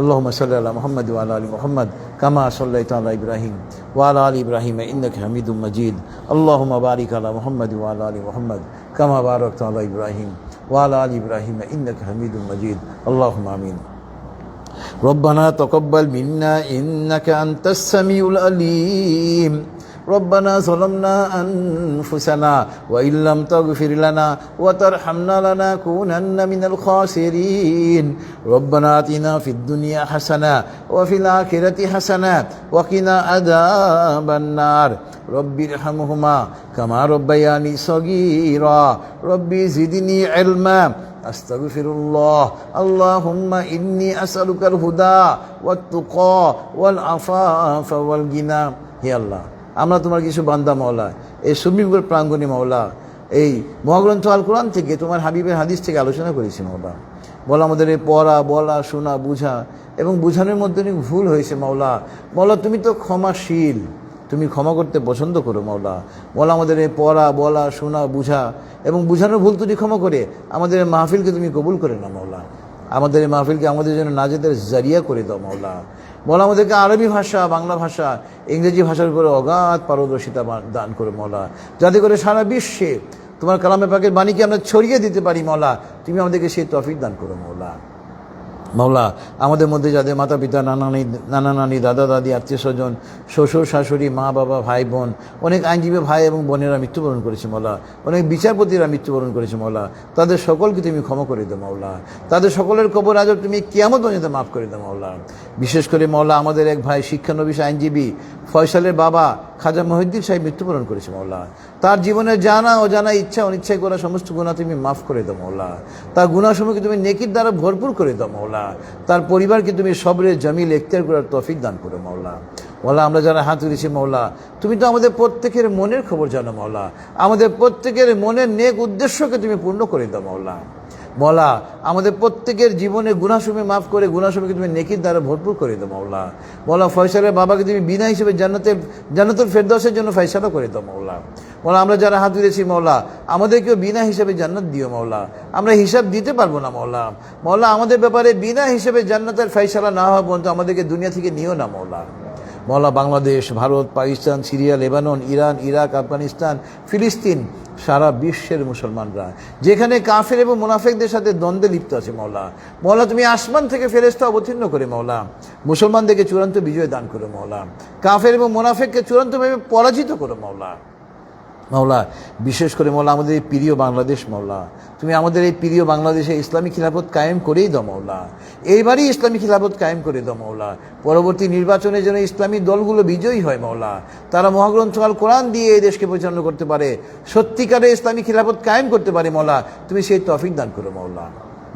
আল্লাহুম্মা সাল্লি আলা মুহাম্মাদ ওয়া আলা আলি মুহাম্মাদ কামা সাল্লাইতা আলা ইব্রাহিম ওয়া আলা আলি ইব্রাহিম ইন্নাকা হামিদুম মাজিদ। আল্লাহুম্মা বারিক আলা মুহাম্মাদ ওয়া আলা আলি মুহাম্মাদ কামা বারাকতা আলা ইব্রাহিম ওয়া আলা আলি ইব্রাহিম ইন্নাকা হামিদুম মাজিদ। আল্লাহুম্মা আমিন। ربنا تقبل منا إنك أنت السميع العليم. ربنا ظلمنا أنفسنا وإن لم تغفر لنا وترحمنا لنكونن من الخاسرين. ربنا آتنا في الدنيا حسنة وفي الآخرة حسنة وقنا عذاب النار. رب ارحمهما كما ربياني صغيرا. ربي زدني علما. আস্তাগফিরুল্লাহ। আল্লাহুম্মা ইন্নী আসআলুকা আল হুদা ওয়াত তুকা ওয়াল আফাফা ওয়াল গিনা। হে আল্লাহ, আমরা তোমার কিছু বান্দা মাওলা, এই সুমিপুর প্রাঙ্গণে মাওলা, এই মহাগ্রন্থ আল কোরআন থেকে তোমার হাবিবের হাদিস থেকে আলোচনা করেছি মাওলা। বলা আমাদের এই পড়া, বলা, শোনা, বুঝা এবং বুঝানোর মধ্যে অনেক ভুল হয়েছে মাওলা। মাওলা তুমি তো ক্ষমাশীল, তুমি ক্ষমা করতে পছন্দ করো মাওলা। বলা আমাদের এই পড়া, বলা, শোনা, বুঝা এবং বুঝানোর ভুল তুমি ক্ষমা করে আমাদের এই মাহফিলকে তুমি কবুল করে না মাওলা। আমাদের এই মাহফিলকে আমাদের জন্য নাজাতের জারিয়া করে দাও মাওলা। বলা আমাদেরকে আরবি ভাষা, বাংলা ভাষা, ইংরেজি ভাষার উপরে অগাধ পারদর্শিতা দান করে মাওলা, যাতে করে সারা বিশ্বে তোমার কালামে পাকের বাণীকে আমরা ছড়িয়ে দিতে পারি মাওলা। তুমি আমাদেরকে সেই তৌফিক দান করো মাওলা। মাওলা আমাদের মধ্যে যাদের মাতা পিতা, নানা নানি, দাদা দাদি, আত্মীয় স্বজন, শ্বশুর শাশুড়ি, মা বাবা, ভাই বোন, অনেক আইনজীবী ভাই এবং বোনেরা মৃত্যুবরণ করেছে মাওলা, অনেক বিচারপতিরা মৃত্যুবরণ করেছে মাওলা, তাদের সকলকে তুমি ক্ষমা করে দাও মাওলা। তাদের সকলের কবর আজব তুমি কিয়ামত পর্যন্ত মাফ করে দাও মাওলা। বিশেষ করে মাওলা আমাদের এক ভাই শিক্ষানবিশ আইনজীবী ফয়সালের বাবা খাজা মহিউদ্দিন সাহেব মৃত্যুবরণ করেছে মাওলা। তার জীবনের জানা অজানা, ইচ্ছা অনিচ্ছায় করা সমস্ত গুনাহ তুমি মাফ করে দাও মাওলা। তার গুনাহসমূহকে তুমি নেকির দ্বারা ভরপুর করে দাও মাওলা। তার পরিবারকে তুমি সবরে জামিল এখতিয়ার করার তৌফিক দান করো মাওলা। মাওলা আমরা যারা হাত তুলেছি মাওলা, তুমি তো আমাদের প্রত্যেকের মনের খবর জানো মাওলা। আমাদের প্রত্যেকের মনের নেক উদ্দেশ্যকে তুমি পূর্ণ করে দাও মাওলা। মাওলা আমাদের প্রত্যেকের জীবনে গুনাহসমূহ মাফ করে গুনাহসমূহকে তুমি নেকির দ্বারা ভরপুর করে দাও মাওলা। মাওলা ফয়সালের বাবাকে তুমি বিনা হিসেবে জান্নাতুল ফেরদৌসের জন্য ফয়সালা করে দাও মাওলা। মাওলা আমরা যারা হাত তুলেছি মাওলা, আমাদেরকেও বিনা হিসেবে জান্নাত দিও মাওলা। আমরা হিসাব দিতে পারবো না মাওলা। মাওলা আমাদের ব্যাপারে বিনা হিসেবে জান্নাতের ফয়সালা না হওয়া পর্যন্ত আমাদেরকে দুনিয়া থেকে নিও না মাওলা। মাওলা Bangladesh, Bharat, Pakistan, Syria, Lebanon, Iran, Iraq, Afghanistan, ফিলিস্তিন, সারা বিশ্বের মুসলমানরা যেখানে কাফের এবং মুনাফিকদের সাথে দ্বন্দ্বে লিপ্ত আছে মাওলা, মাওলা তুমি আসমান থেকে ফেরেশতা অবতীর্ণ করে মাওলা মুসলমানদেরকে চূড়ান্ত বিজয় দান করো মাওলা। কাফের এবং মুনাফিককে চূড়ান্তভাবে পরাজিত করো মাওলা। মাওলা বিশেষ করে মাওলা আমাদের এই প্রিয় বাংলাদেশ মাওলা, তুমি আমাদের এই প্রিয় বাংলাদেশে ইসলামী খিলাফত কায়েম করেই দাও মাওলা। এইবারই ইসলামী খিলাফত কায়েম করে দাও মাওলা। পরবর্তী নির্বাচনে যেন ইসলামী দলগুলো বিজয়ী হয় মাওলা, তারা মহাগ্রন্থ আল কোরআন দিয়ে এই দেশকে পরিচালনা করতে পারে, সত্যিকারে ইসলামী খিলাফত কায়েম করতে পারে মাওলা। তুমি সেই তৌফিক দান করো মাওলা।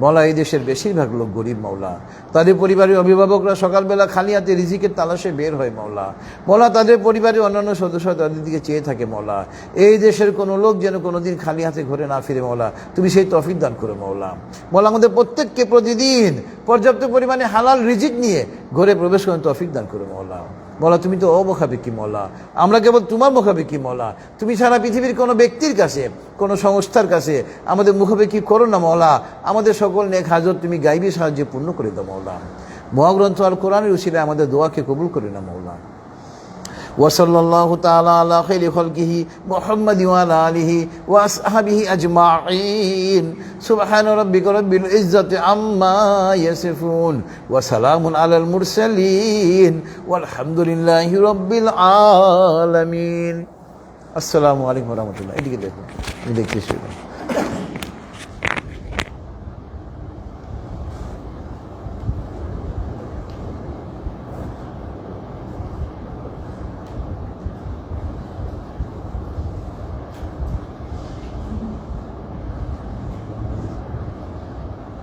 মাওলা এই দেশের বেশিরভাগ লোক গরিব মাওলা, তাদের পরিবারের অভিভাবকরা সকালবেলা খালি হাতে রিজিকের তালাশে বের হয় মাওলা। মাওলা তাদের পরিবারের অন্যান্য সদস্য তাদের দিকে চেয়ে থাকে মাওলা। এই দেশের কোনো লোক যেন কোনোদিন খালি হাতে ঘরে না ফিরে মাওলা, তুমি সেই তৌফিক দান করো মাওলা। মাওলা আমাদের প্রত্যেককে প্রতিদিন পর্যাপ্ত পরিমাণে হালাল রিজিক নিয়ে ঘরে প্রবেশ করেন তৌফিক দান করো মাওলা। মাওলা তুমি তো অমুখাপেক্ষী মাওলা, আমরা কেবল তোমার মুখাপেক্ষী মাওলা। তুমি সারা পৃথিবীর কোনো ব্যক্তির কাছে, কোনো সংস্থার কাছে আমাদের মুখাপেক্ষী করো না মাওলা। আমাদের সকল নেক হাজত তুমি গাইবী সাহায্যে পূর্ণ করে দাও মাওলা। মহাগ্রন্থ আল কোরআনের উসিলায় আমাদের দোয়াকে কবুল করে না মাওলা। وصلى الله تعالى على خير خلقه محمد وعلى آله وأصحابه أجمعين سبحان ربك رب العزة عما يصفون وسلام على المرسلين والحمد لله رب العالمين السلام عليكم ورحمة الله